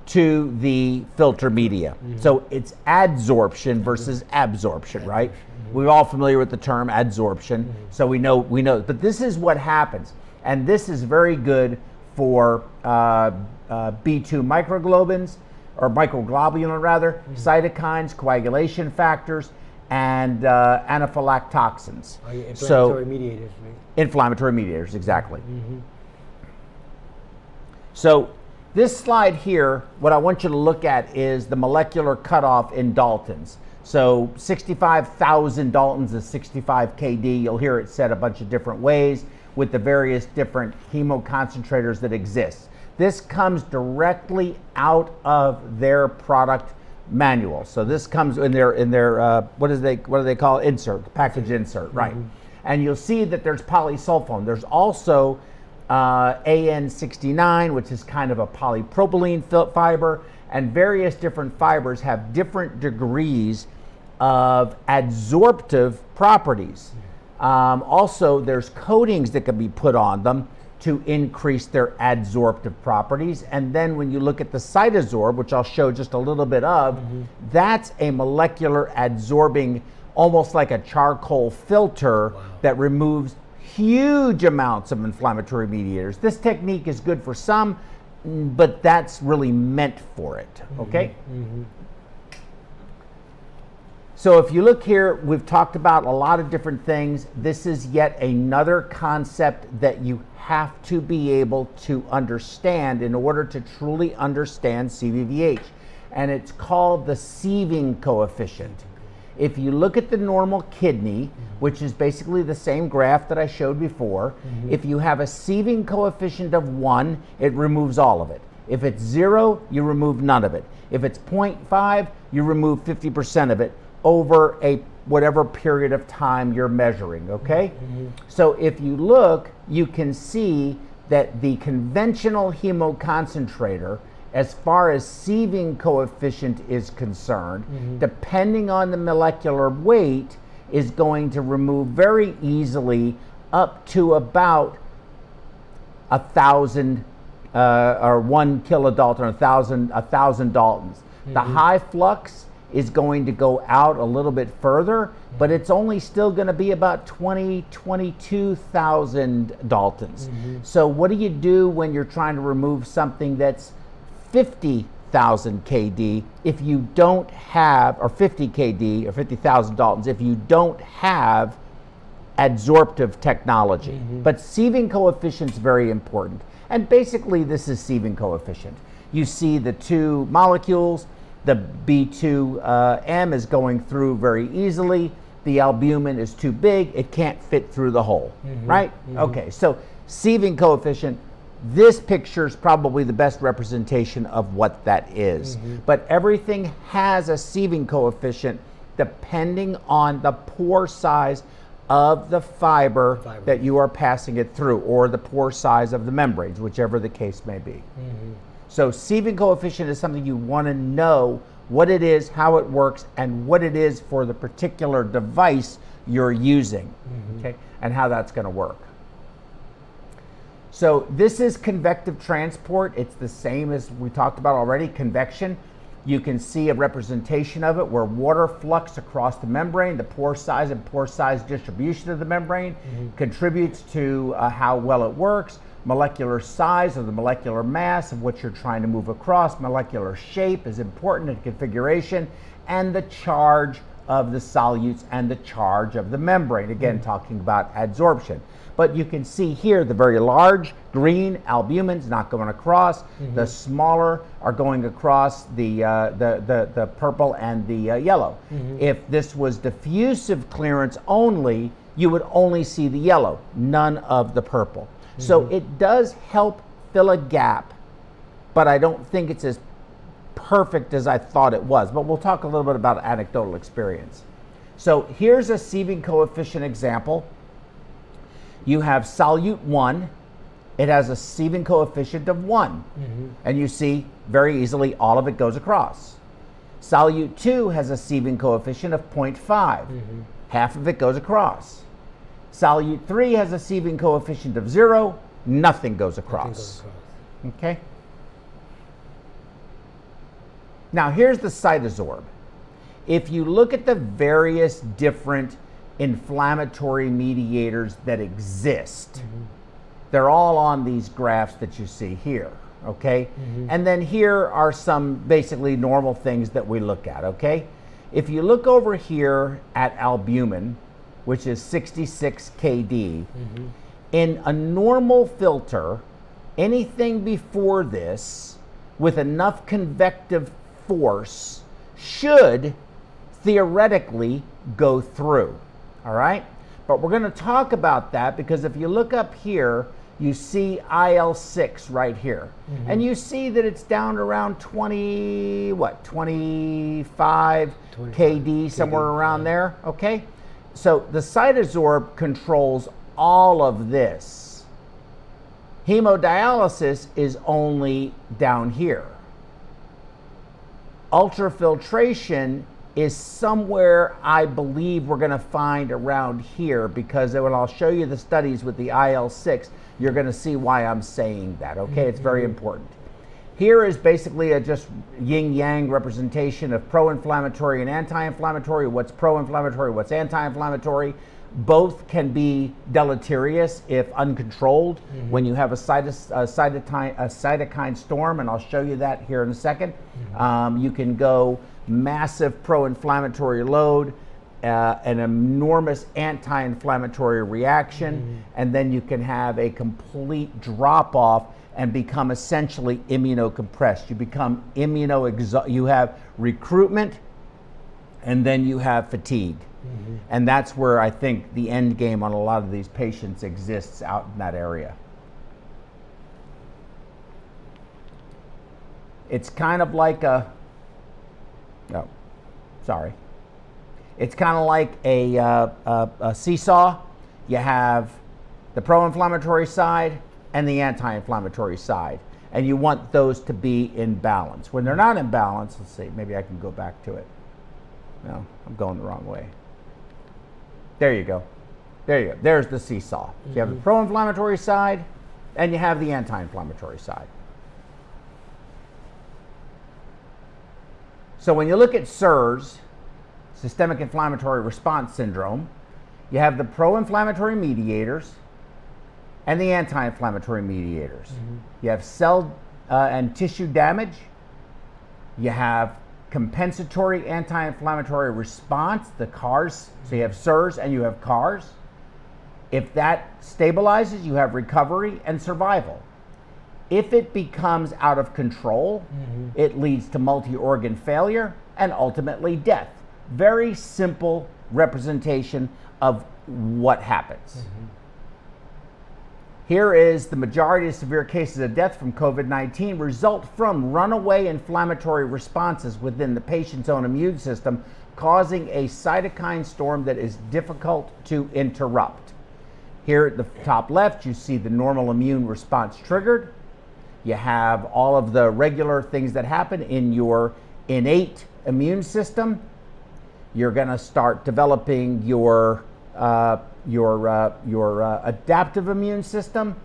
to the filter media. So it's adsorption versus absorption, right? We're all familiar with the term adsorption, so we know. But this is what happens, and this is very good for B2 microglobins, or microglobulin rather, cytokines, coagulation factors, and anaphylactoxins. Inflammatory mediators, right? Inflammatory mediators, exactly. So this slide here, what I want you to look at is the molecular cutoff in Daltons. So 65,000 Daltons is 65 kD. You'll hear it said a bunch of different ways with the various different hemoconcentrators that exist. This comes directly out of their product manual. So this comes in their what do they call it? Insert, package insert, right? And you'll see that there's polysulfone. There's also AN69, which is kind of a polypropylene fiber, and various different fibers have different degrees of adsorptive properties. Also, there's coatings that can be put on them to increase their adsorptive properties. And then when you look at the cytosorb, which I'll show just a little bit of, that's a molecular adsorbing, almost like a charcoal filter that removes huge amounts of inflammatory mediators. This technique is good for some, but that's really meant for it, okay? So if you look here, we've talked about a lot of different things. This is yet another concept that you have to be able to understand in order to truly understand CVVH. and it's called the sieving coefficient. If you look at the normal kidney, which is basically the same graph that I showed before, if you have a sieving coefficient of 1, it removes all of it. If it's 0, you remove none of it. If it's 0.5, you remove 50% of it over a whatever period of time you're measuring, okay? So if you look, you can see that the conventional hemoconcentrator, as far as sieving coefficient is concerned, depending on the molecular weight, is going to remove very easily up to about 1,000 or 1 kilodalton, 1,000 daltons. The high flux is going to go out a little bit further, but it's only still going to be about 22,000 daltons. So what do you do when you're trying to remove something that's 50,000 kD if you don't have, or 50 kD or 50,000 daltons, if you don't have adsorptive technology? But sieving coefficient is very important. And basically this is sieving coefficient. You see the two molecules, the B2M is going through very easily. The albumin is too big, it can't fit through the hole, right? Okay, so sieving coefficient, this picture is probably the best representation of what that is. But everything has a sieving coefficient depending on the pore size of the fiber that you are passing it through, or the pore size of the membranes, whichever the case may be. So sieving coefficient is something you want to know what it is, how it works, and what it is for the particular device you're using, okay, and how that's going to work. So this is convective transport. It's the same as we talked about already, convection. You can see a representation of it where water flux across the membrane, the pore size and pore size distribution of the membrane contributes to how well it works. Molecular size or the molecular mass of what you're trying to move across, molecular shape is important in configuration, and the charge of the solutes and the charge of the membrane. Again, talking about adsorption. But you can see here the very large green albumin's not going across. The smaller are going across the purple and the yellow. If this was diffusive clearance only, you would only see the yellow, none of the purple. So it does help fill a gap, but I don't think it's as perfect as I thought it was. But we'll talk a little bit about anecdotal experience. So here's a sieving coefficient example. You have solute 1. It has a sieving coefficient of 1. And you see very easily all of it goes across. Solute 2 has a sieving coefficient of 0.5. Half of it goes across. Solute 3 has a sieving coefficient of 0. Nothing goes across. Okay? Now here's the cytosorb. If you look at the various different inflammatory mediators that exist, they're all on these graphs that you see here, okay? And then here are some basically normal things that we look at, okay? If you look over here at albumin, which is 66 kD, in a normal filter, anything before this with enough convective force should theoretically go through, all right? But we're going to talk about that because if you look up here, you see IL-6 right here. And you see that it's down around 25 kD, somewhere around there, okay? So the cytosorb controls all of this. Hemodialysis is only down here. Ultrafiltration is somewhere, I believe, we're going to find around here, because when I'll show you the studies with the IL-6, you're going to see why I'm saying that, okay? It's very important. Here is basically a just yin-yang representation of pro-inflammatory and anti-inflammatory. What's pro-inflammatory, what's anti-inflammatory. Both can be deleterious if uncontrolled when you have a cytokine storm, and I'll show you that here in a second. You can go massive pro-inflammatory load, an enormous anti-inflammatory reaction, and then you can have a complete drop-off and become essentially immunocompressed. You become you have recruitment, and then you have fatigue. And that's where I think the end game on a lot of these patients exists, out in that area. It's kind of like it's kind of like a seesaw. You have the pro-inflammatory side and the anti-inflammatory side, and you want those to be in balance. When they're not in balance, let's see, maybe I can go back to it. No, I'm going the wrong way. There you go. There you go. There's the seesaw. So you have the pro-inflammatory side and you have the anti-inflammatory side. So when you look at SIRS, systemic inflammatory response syndrome, you have the pro-inflammatory mediators and the anti-inflammatory mediators. You have cell and tissue damage. You have compensatory anti-inflammatory response, the CARs. So you have SIRS and you have CARs. If that stabilizes, you have recovery and survival. If it becomes out of control, it leads to multi-organ failure and ultimately death. Very simple representation of what happens. Here is the majority of severe cases of death from COVID-19 result from runaway inflammatory responses within the patient's own immune system, causing a cytokine storm that is difficult to interrupt. Here at the top left, you see the normal immune response triggered. You have all of the regular things that happen in your innate immune system. You're going to start developing your adaptive immune system.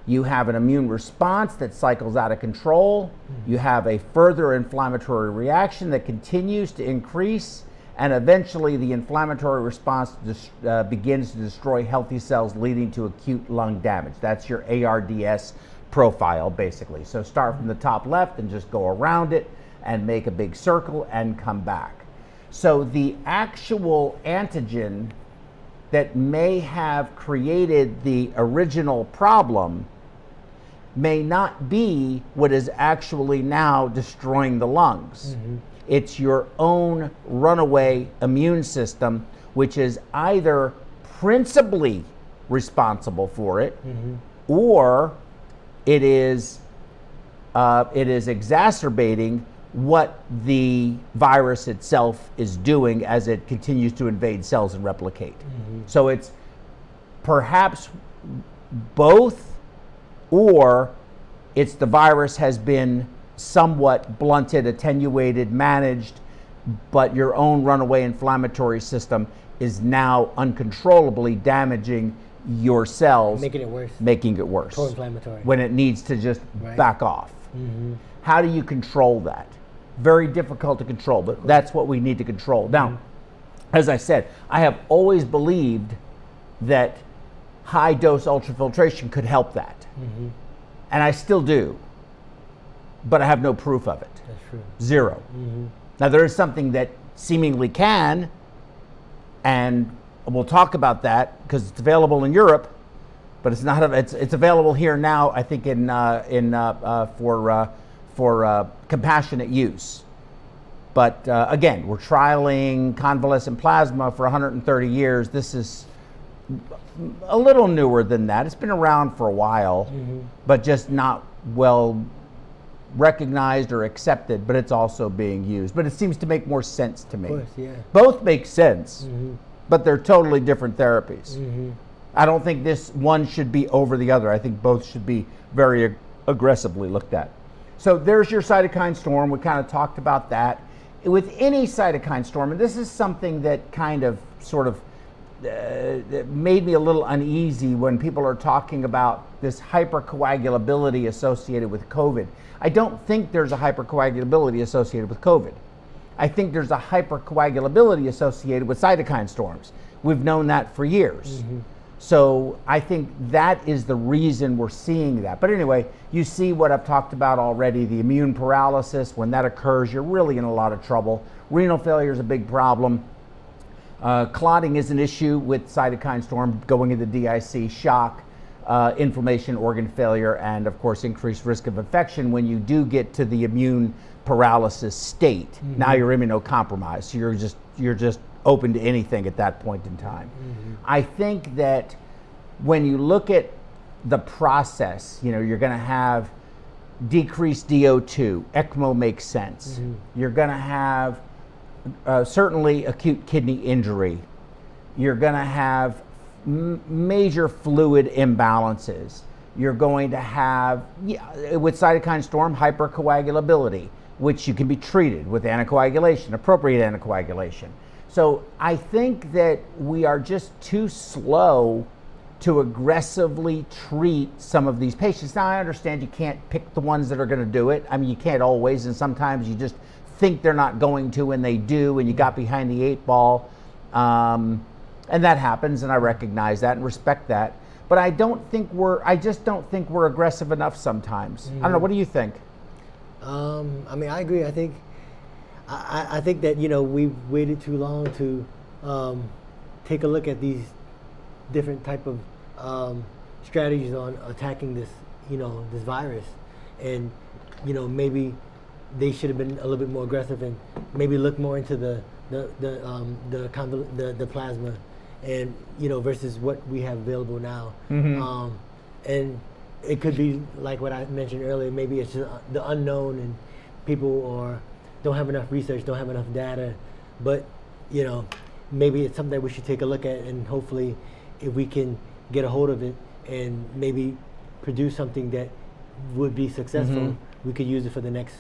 You have an immune response that cycles out of control. You have a further inflammatory reaction that continues to increase, and eventually the inflammatory response begins to destroy healthy cells, leading to acute lung damage. That's your ARDS profile, basically. So start from the top left and just go around it and make a big circle and come back. So the actual antigen that may have created the original problem may not be what is actually now destroying the lungs. It's your own runaway immune system, which is either principally responsible for it, or it is exacerbating what the virus itself is doing as it continues to invade cells and replicate. So it's perhaps both, or it's the virus has been somewhat blunted, attenuated, managed, but your own runaway inflammatory system is now uncontrollably damaging your cells, making it worse, Pro-inflammatory, when it needs to just back off. How do you control that? Very difficult to control, but that's what we need to control. Now, as I said, I have always believed that high dose ultrafiltration could help that. And I still do, but I have no proof of it. That's true. Zero. Now, there is something that seemingly can, and we'll talk about that because it's available in Europe, but it's not. It's available here now, I think, for compassionate use. But again, we're trialing convalescent plasma for 130 years. This is a little newer than that. It's been around for a while, but just not well recognized or accepted, but it's also being used. But it seems to make more sense to me. Of course, yeah. Both make sense, but they're totally different therapies. I don't think this one should be over the other. I think both should be very aggressively looked at. So there's your cytokine storm. We kind of talked about that. With any cytokine storm, and this is something that kind of sort of made me a little uneasy when people are talking about this hypercoagulability associated with COVID. I don't think there's a hypercoagulability associated with COVID. I think there's a hypercoagulability associated with cytokine storms. We've known that for years. So I think that is the reason we're seeing that. But anyway, you see what I've talked about already, the immune paralysis. When that occurs, you're really in a lot of trouble. Renal failure is a big problem. Clotting is an issue with cytokine storm going into DIC, shock. inflammation, organ failure, and of course increased risk of infection when you do get to the immune paralysis state. Mm-hmm. Now you're immunocompromised, so you're just open to anything at that point in time. Mm-hmm. I think that when you look at the process, you're going to have decreased DO2. ECMO makes sense. Mm-hmm. You're going to have certainly acute kidney injury. You're going to have major fluid imbalances. You're going to have, with cytokine storm, hypercoagulability, which you can be treated with anticoagulation, appropriate anticoagulation. So I think that we are just too slow to aggressively treat some of these patients. Now I understand you can't pick the ones that are going to do it. I mean, you can't always, and sometimes you just think they're not going to and they do, and you got behind the 8 ball. And that happens, and I recognize that and respect that. But I just don't think we're aggressive enough sometimes. I don't know, what do you think? I mean, I agree. I think that, we've waited too long to take a look at these different type of strategies on attacking this, this virus. And, maybe they should have been a little bit more aggressive and maybe look more into the plasma, and versus what we have available now. Mm-hmm. And it could be like what I mentioned earlier. Maybe it's just the unknown, and people don't have enough research, don't have enough data. But maybe it's something that we should take a look at, and hopefully, if we can get a hold of it and maybe produce something that would be successful, Mm-hmm. we could use it for the next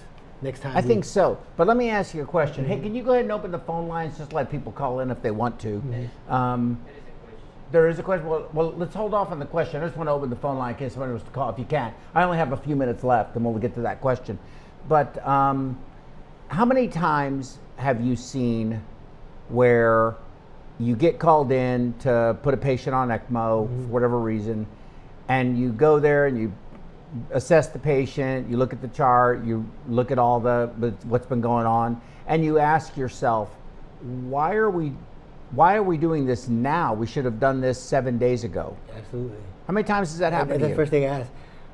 time. I think so. But let me ask you a question. Hey, can you go ahead and open the phone lines? Just let people call in if they want to. Mm-hmm. There is a question. Well, let's hold off on the question. I just want to open the phone line in case somebody was to call, if you can. I only have a few minutes left, and we'll get to that question. But how many times have you seen where you get called in to put a patient on ECMO for whatever reason, and you go there and you assess the patient, you look at the chart, you look at all what's been going on, and you ask yourself, why are we doing this now? We should have done this 7 days ago. Absolutely. How many times does that happen to you? That's the first thing I ask.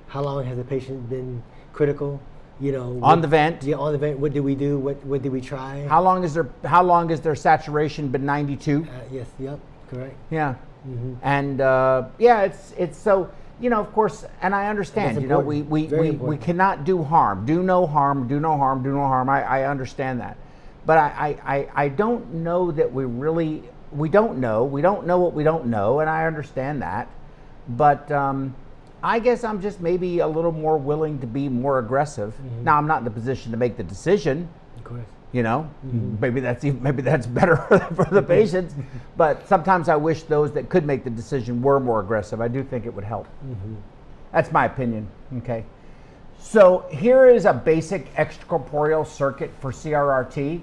How long has the patient been critical? On the vent? Yeah, on the vent. What did we do? What did we try? How long is their saturation been 92? Yes. Yep. Correct. Yeah. Mm-hmm. And it's so, of course, and I understand, we cannot do harm. Do no harm, do no harm, do no harm. I understand that. But I don't know that we don't know. We don't know what we don't know, and I understand that. But I guess I'm just maybe a little more willing to be more aggressive. Mm-hmm. Now, I'm not in the position to make the decision. Of course. Mm-hmm. Maybe that's better for the patients. But sometimes I wish those that could make the decision were more aggressive. I do think it would help. Mm-hmm. That's my opinion. Okay. So here is a basic extracorporeal circuit for CRRT.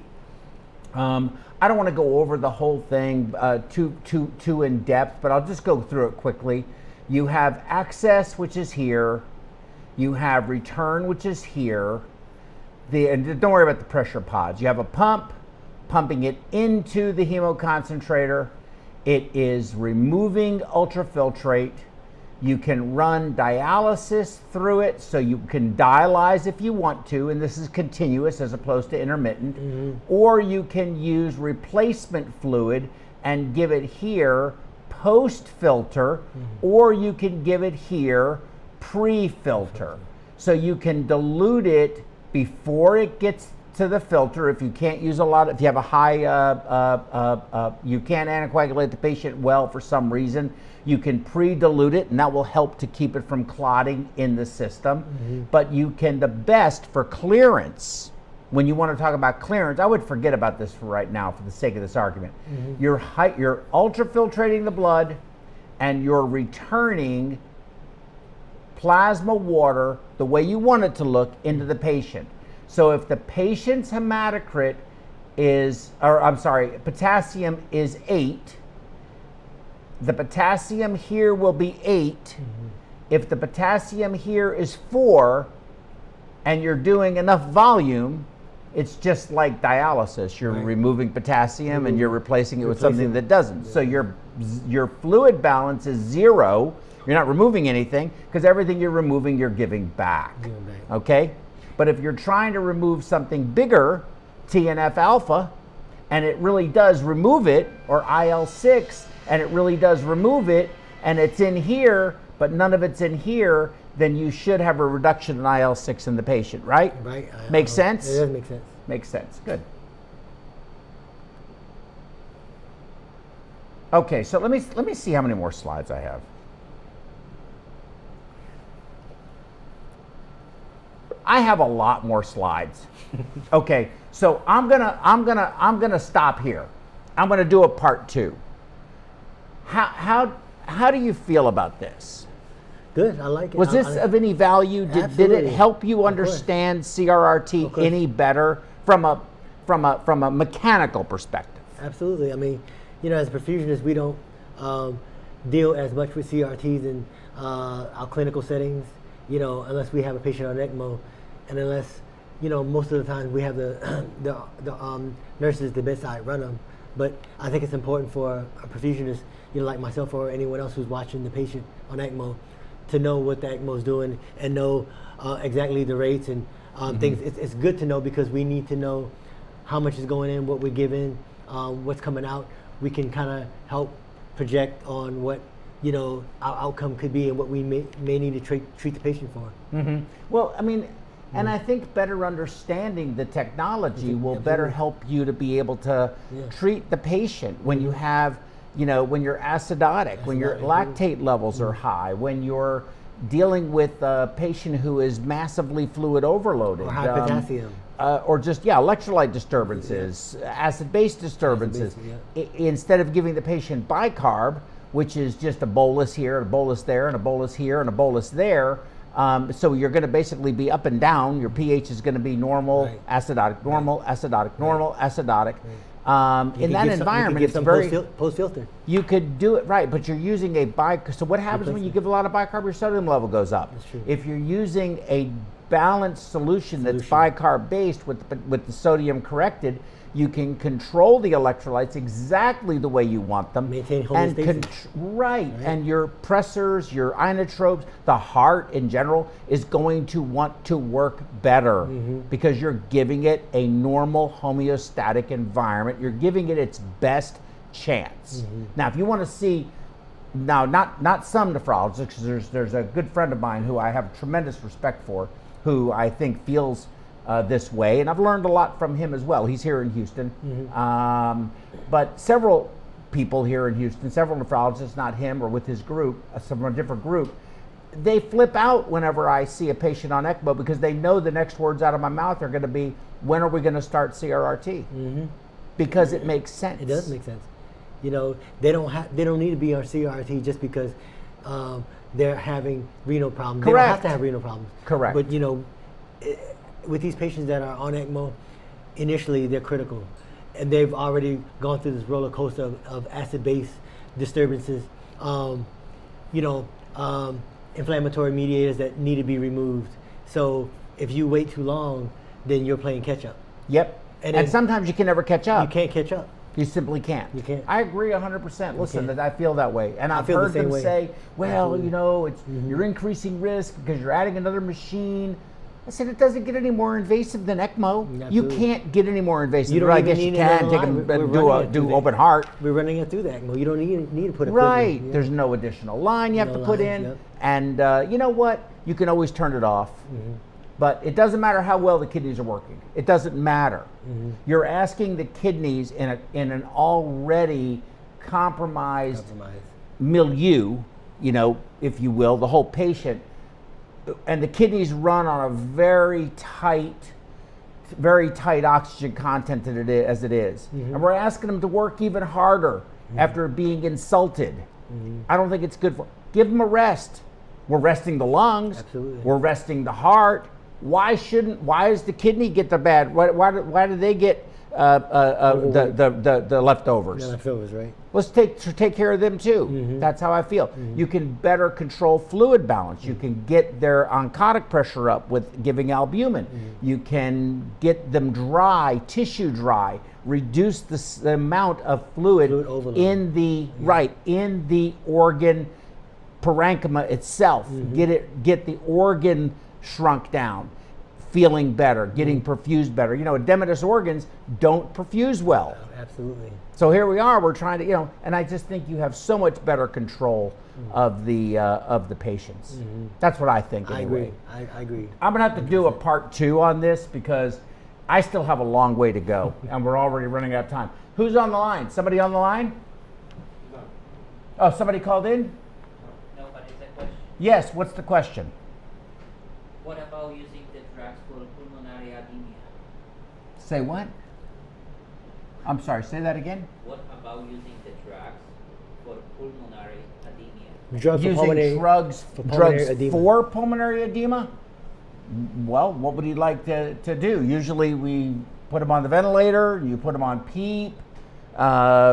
I don't want to go over the whole thing too in depth, but I'll just go through it quickly. You have access, which is here. You have return, which is here. And don't worry about the pressure pods. You have a pump pumping it into the hemoconcentrator. It is removing ultrafiltrate. You can run dialysis through it, so you can dialyze if you want to, and this is continuous as opposed to intermittent. Mm-hmm. Or you can use replacement fluid and give it here post-filter, or you can give it here pre-filter. So you can dilute it before it gets to the filter. If you can't use if you have a high, you can't anticoagulate the patient well for some reason, you can pre-dilute it, and that will help to keep it from clotting in the system. Mm-hmm. But you can, the best for clearance, when you want to talk about clearance, I would forget about this for right now for the sake of this argument. Mm-hmm. You're ultrafiltrating the blood, and you're returning plasma water the way you want it to look into the patient. So if the patient's hematocrit potassium is 8, the potassium here will be 8. Mm-hmm. If the potassium here is 4, and you're doing enough volume, it's just like dialysis. You're removing potassium and you're replacing it with something that doesn't. Yeah. So your fluid balance is 0 You're not removing anything because everything you're removing, you're giving back. Okay? But if you're trying to remove something bigger, TNF alpha, and it really does remove it, or IL-6, and it really does remove it, and it's in here, but none of it's in here, then you should have a reduction in IL-6 in the patient, right? Right. Makes sense? It does make sense. Makes sense. Good. Okay, so let me see how many more slides I have. I have a lot more slides. Okay, so I'm gonna stop here. I'm gonna do a part 2. How do you feel about this? Good, I like it. Was this of any value? Did it Absolutely. help you understand CRRT any better from a mechanical perspective? Absolutely. I mean, you know, as perfusionists, we don't deal as much with CRTs in our clinical settings, you know, unless we have a patient on ECMO, and unless, you know, most of the time we have the nurses at the bedside run them. But I think it's important for a perfusionist, you know, like myself or anyone else who's watching the patient on ECMO, to know what the ECMO is doing and know exactly the rates and things. It's good to know because we need to know how much is going in, what we're giving, what's coming out. We can kind of help project on what, you know, our outcome could be and what we may need to treat the patient for. Well, I mean, and I think better understanding the technology will better help you to be able to treat the patient when you have, you know, when you're acidotic, when your lactate levels are high, when you're dealing with a patient who is massively fluid overloaded. Or high potassium. Or just, electrolyte disturbances, acid-base disturbances. Instead of giving the patient bicarb, which is just a bolus here, a bolus there, and a bolus here, and a bolus there, so you're going to basically be up and down. Your pH is going to be normal, acidotic, normal, acidotic, normal, acidotic. In that environment, it's very post-filter. You could do it right, but you're using a bicarb. So what happens when you give a lot of bicarb? Your sodium level goes up. That's true. If you're using a balanced solution that's bicarb based with the sodium corrected, you can control the electrolytes exactly the way you want them. Maintain homeostasis. Right, and your pressors, your inotropes, the heart in general is going to want to work better because you're giving it a normal homeostatic environment. You're giving it its best chance. Now, if you want to see, not some nephrologists, because there's a good friend of mine who I have tremendous respect for, who I think feels this way, and I've learned a lot from him as well. He's here in Houston, but several people here in Houston, several nephrologists, not him or with his group, from a different group, they flip out whenever I see a patient on ECMO because they know the next words out of my mouth are going to be, when are we going to start CRRT? Because it makes sense. It does make sense. You know, they don't need to be on CRRT just because they're having renal problems. Correct. They don't have to have renal problems. Correct. But you know, with these patients that are on ECMO, initially they're critical, and they've already gone through this roller coaster of acid-base disturbances, inflammatory mediators that need to be removed. So if you wait too long, then you're playing catch up. Yep. And sometimes you can never catch up. You can't catch up. You simply can't. You can't. I agree 100%. Listen, that I feel that way. And I've heard them say, well, Absolutely. you know, it's you're increasing risk because you're adding another machine. I said, it doesn't get any more invasive than ECMO. Absolutely. You can't get any more invasive. You don't I even guess need you it can on take line. them We're do open heart. We're running it through the ECMO. You don't need to put a Right. Yeah. There's no additional line you have to put in. Yep. And you know what? You can always turn it off. But it doesn't matter how well the kidneys are working. It doesn't matter. You're asking the kidneys in an already compromised milieu, you know, if you will, the whole patient, and the kidneys run on a very tight oxygen content as it is. And we're asking them to work even harder after being insulted. I don't think it's good for. Give them a rest. We're resting the lungs. Absolutely. We're resting the heart. Why does the kidney get the bad? Why do they get the leftovers? The leftovers, right? Let's take care of them too. That's how I feel. You can better control fluid balance. You can get their oncotic pressure up with giving albumin. You can get them dry, tissue dry, reduce the amount of fluid overload. in the organ parenchyma itself, get the organ shrunk down, feeling better, getting perfused better. You know, edematous organs don't perfuse well. Absolutely. So here we are, we're trying to, you know, and I just think you have so much better control of the patients. That's what I think anyway. I agree. I'm gonna have to do a part 2 on this because I still have a long way to go and we're already running out of time. Who's on the line? Somebody on the line? No. Oh, somebody called in? No, but it's a question. Yes, what's the question? What about using the drugs for pulmonary edema? Say what? I'm sorry, say that again? What about using the drugs for pulmonary edema? Drugs for Using pulmonary, drugs pulmonary edema. for pulmonary edema? Well, what would you like to do? Usually we put them on the ventilator, you put them on PEEP,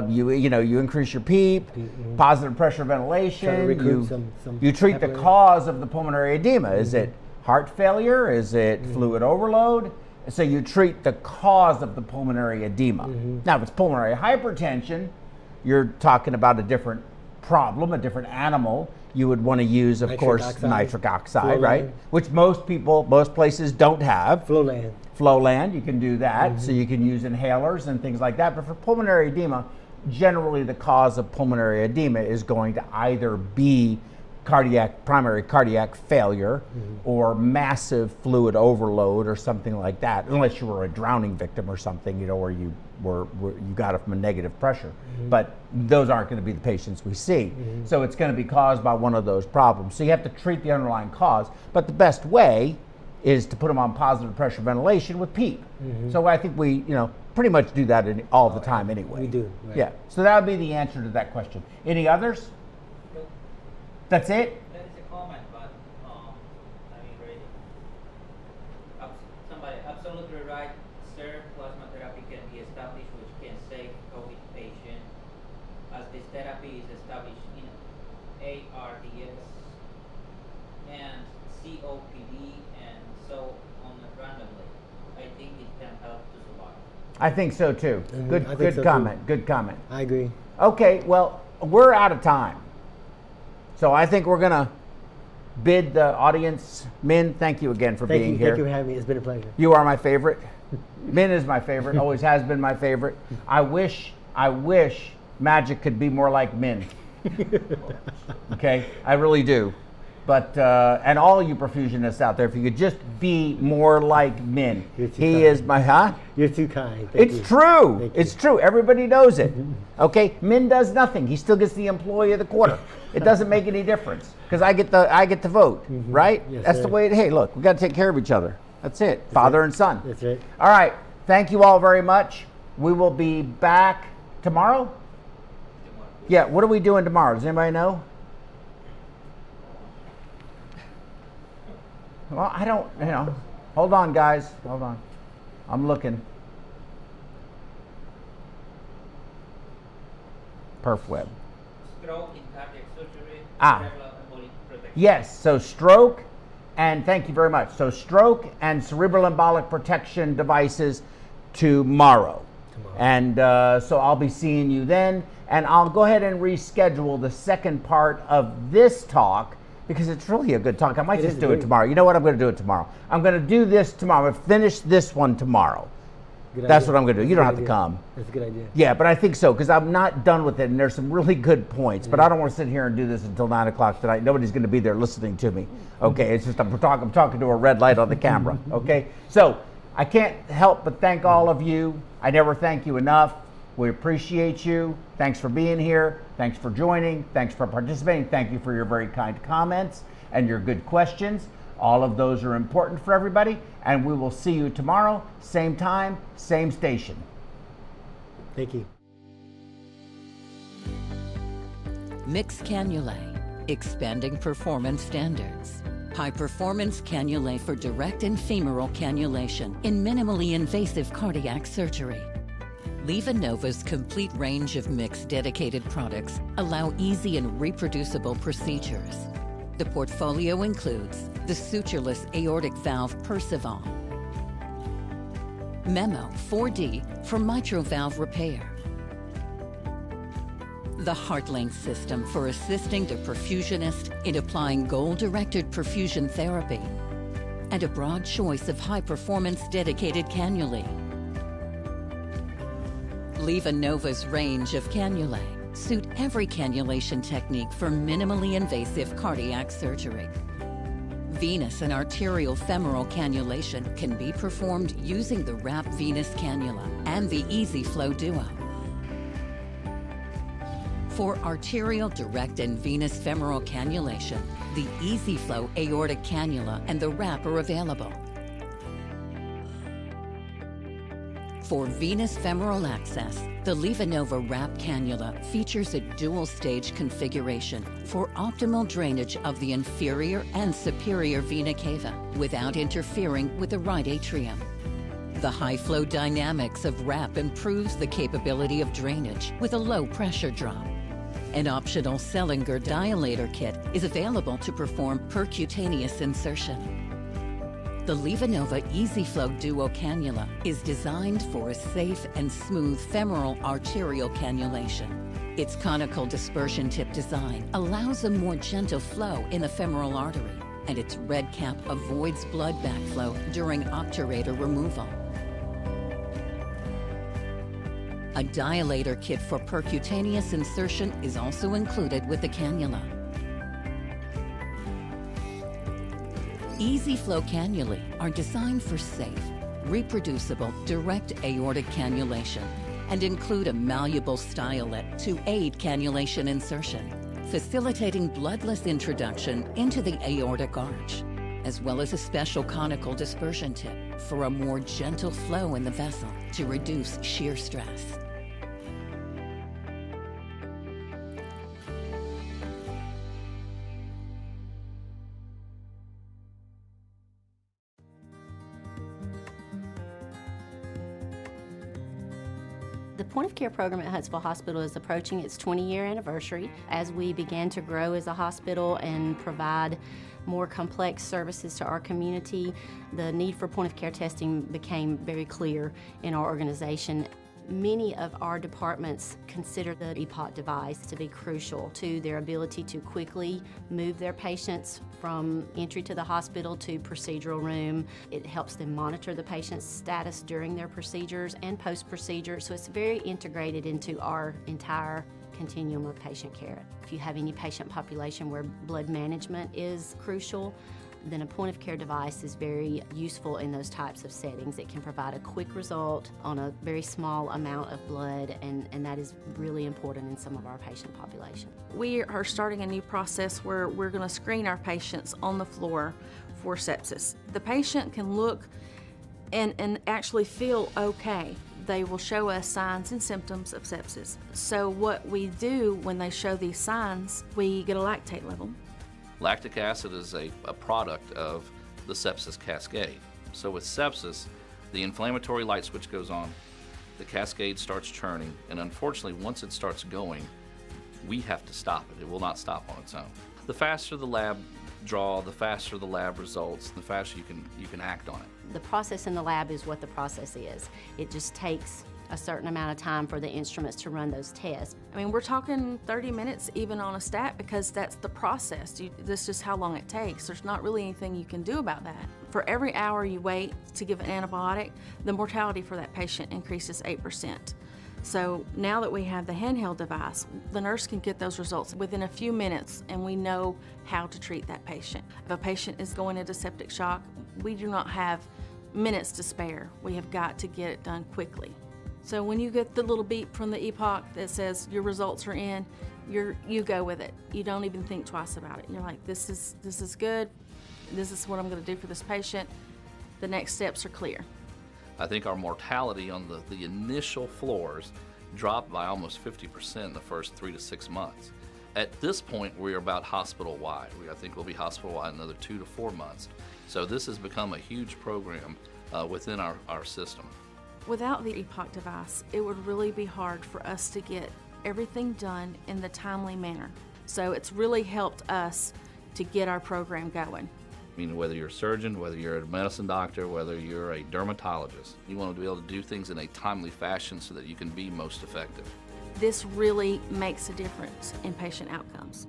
you increase your PEEP, positive pressure ventilation, recruit you, some you treat the capillary. cause of the pulmonary edema. Is it heart failure? Is it fluid overload? So you treat the cause of the pulmonary edema. Now, if it's pulmonary hypertension, you're talking about a different problem, a different animal. You would want to use, of course, nitric oxide, right? Which most places don't have. Flowland, you can do that. So you can use inhalers and things like that. But for pulmonary edema, generally the cause of pulmonary edema is going to either be primary cardiac failure or massive fluid overload or something like that, unless you were a drowning victim or something, you know, or you got it from a negative pressure. But those aren't going to be the patients we see. So it's going to be caused by one of those problems. So you have to treat the underlying cause, but the best way is to put them on positive pressure ventilation with PEEP. So I think we, pretty much do that all the time anyway. We do, right. Yeah, so that would be the answer to that question. Any others? Nope. That's it? That is a comment, but I mean, really. Somebody absolutely right. Sir, plasma therapy can be established, which can save COVID patient, as this therapy is established in ARDS and COPD and so on randomly. I think it can help to survive. I think so too. Good comment. Good comment. I agree. Okay, well, we're out of time. So I think we're going to bid the audience. Min, thank you again for being here. Thank you for having me. It's been a pleasure. You are my favorite. Min is my favorite, always has been my favorite. I wish magic could be more like Min. Okay, I really do. But, and all you perfusionists out there, if you could just be more like Min. He is my, You're too kind. It's true. It's true. Everybody knows it. Okay, Min does nothing. He still gets the employee of the quarter. It doesn't make any difference because I get the vote, right? Yes, That's sir. the way. Hey, look, we got to take care of each other. That's it. Father and son. That's right. All right. Thank you all very much. We will be back tomorrow. Yeah. What are we doing tomorrow? Does anybody know? Well, I don't. Hold on, guys. Hold on. I'm looking. PerfWeb. Stroke in cardiac surgery, cerebral embolic protection. Yes, so stroke, and thank you very much. So stroke and cerebral embolic protection devices tomorrow. And so I'll be seeing you then, and I'll go ahead and reschedule the second part of this talk because it's really a good talk. I might just do it tomorrow. You know what? I'm going to do it tomorrow. I'm going to do this tomorrow. I'm going to finish this one tomorrow. That's what I'm going to do. You don't have to come. That's a good idea. Yeah, but I think so because I'm not done with it, and there's some really good points. But I don't want to sit here and do this until 9 o'clock tonight. Nobody's going to be there listening to me. Okay, it's just I'm talking to a red light on the camera. Okay, so I can't help but thank all of you. I never thank you enough. We appreciate you. Thanks for being here. Thanks for joining. Thanks for participating. Thank you for your very kind comments and your good questions. All of those are important for everybody. And we will see you tomorrow, same time, same station. Thank you. Mixed cannulae, expanding performance standards. High performance cannulae for direct and femoral cannulation in minimally invasive cardiac surgery. LivaNova's complete range of mixed dedicated products allow easy and reproducible procedures. The portfolio includes the sutureless aortic valve Percival, Memo 4D for mitral valve repair, the heart-length system for assisting the perfusionist in applying goal-directed perfusion therapy, and a broad choice of high-performance dedicated cannulae. LivaNova's range of cannulae suit every cannulation technique for minimally invasive cardiac surgery. Venous and arterial femoral cannulation can be performed using the WRAP venous cannula and the EasyFlow Duo. For arterial direct and venous femoral cannulation, the EasyFlow aortic cannula and the WRAP are available. For venous femoral access, the LivaNova WRAP cannula features a dual-stage configuration for optimal drainage of the inferior and superior vena cava without interfering with the right atrium. The high-flow dynamics of WRAP improves the capability of drainage with a low pressure drop. An optional Sellinger dilator kit is available to perform percutaneous insertion. The LivaNova EasyFlow Duo cannula is designed for a safe and smooth femoral arterial cannulation. Its conical dispersion tip design allows a more gentle flow in the femoral artery, and its red cap avoids blood backflow during obturator removal. A dilator kit for percutaneous insertion is also included with the cannula. EasyFlow cannulae are designed for safe, reproducible, direct aortic cannulation and include a malleable stylet to aid cannulation insertion, facilitating bloodless introduction into the aortic arch, as well as a special conical dispersion tip for a more gentle flow in the vessel to reduce shear stress. The point-of-care program at Huntsville Hospital is approaching its 20-year anniversary. As we began to grow as a hospital and provide more complex services to our community, the need for point-of-care testing became very clear in our organization. Many of our departments consider the EPOC device to be crucial to their ability to quickly move their patients from entry to the hospital to procedural room. It helps them monitor the patient's status during their procedures and post-procedure, so it's very integrated into our entire continuum of patient care. If you have any patient population where blood management is crucial, then a point-of-care device is very useful in those types of settings. It can provide a quick result on a very small amount of blood, and that is really important in some of our patient population. We are starting a new process where we're going to screen our patients on the floor for sepsis. The patient can look and actually feel okay. They will show us signs and symptoms of sepsis. So what we do when they show these signs, we get a lactate level. Lactic acid is a product of the sepsis cascade. So with sepsis, the inflammatory light switch goes on, the cascade starts churning, and unfortunately, once it starts going, we have to stop it. It will not stop on its own. The faster the lab draw, the faster the lab results, the faster you can act on it. The process in the lab is what the process is. It just takes a certain amount of time for the instruments to run those tests. I mean, we're talking 30 minutes even on a stat because that's the process. That's just how long it takes. There's not really anything you can do about that. For every hour you wait to give an antibiotic, the mortality for that patient increases 8%. So now that we have the handheld device, the nurse can get those results within a few minutes, and we know how to treat that patient. If a patient is going into septic shock, we do not have minutes to spare. We have got to get it done quickly. So when you get the little beep from the EPOC that says your results are in, you go with it. You don't even think twice about it. You're like, this is good. This is what I'm going to do for this patient. The next steps are clear. I think our mortality on the initial floors dropped by almost 50% in the first 3 to 6 months. At this point, we're about hospital-wide. I think we'll be hospital-wide another 2 to 4 months. So this has become a huge program within our system. Without the EPOC device, it would really be hard for us to get everything done in the timely manner. So it's really helped us to get our program going. I mean, whether you're a surgeon, whether you're a medicine doctor, whether you're a dermatologist, you want to be able to do things in a timely fashion so that you can be most effective. This really makes a difference in patient outcomes.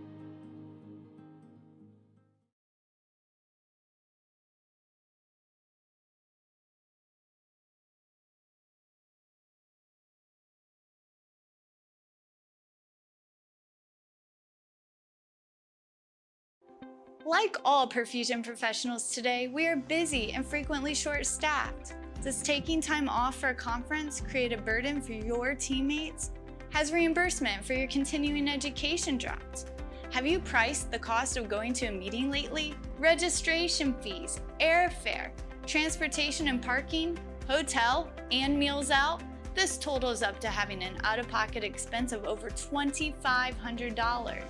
Like all perfusion professionals today, we are busy and frequently short-staffed. Does taking time off for a conference create a burden for your teammates? Has reimbursement for your continuing education dropped? Have you priced the cost of going to a meeting lately? Registration fees, airfare, transportation and parking, hotel, and meals out? This totals up to having an out-of-pocket expense of over $2,500.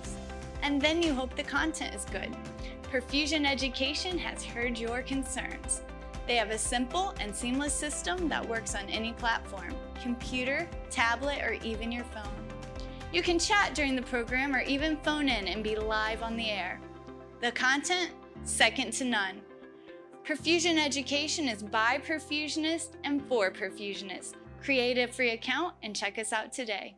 And then you hope the content is good. Perfusion Education has heard your concerns. They have a simple and seamless system that works on any platform, computer, tablet, or even your phone. You can chat during the program or even phone in and be live on the air. The content, second to none. Perfusion Education is by perfusionists and for perfusionists. Create a free account and check us out today.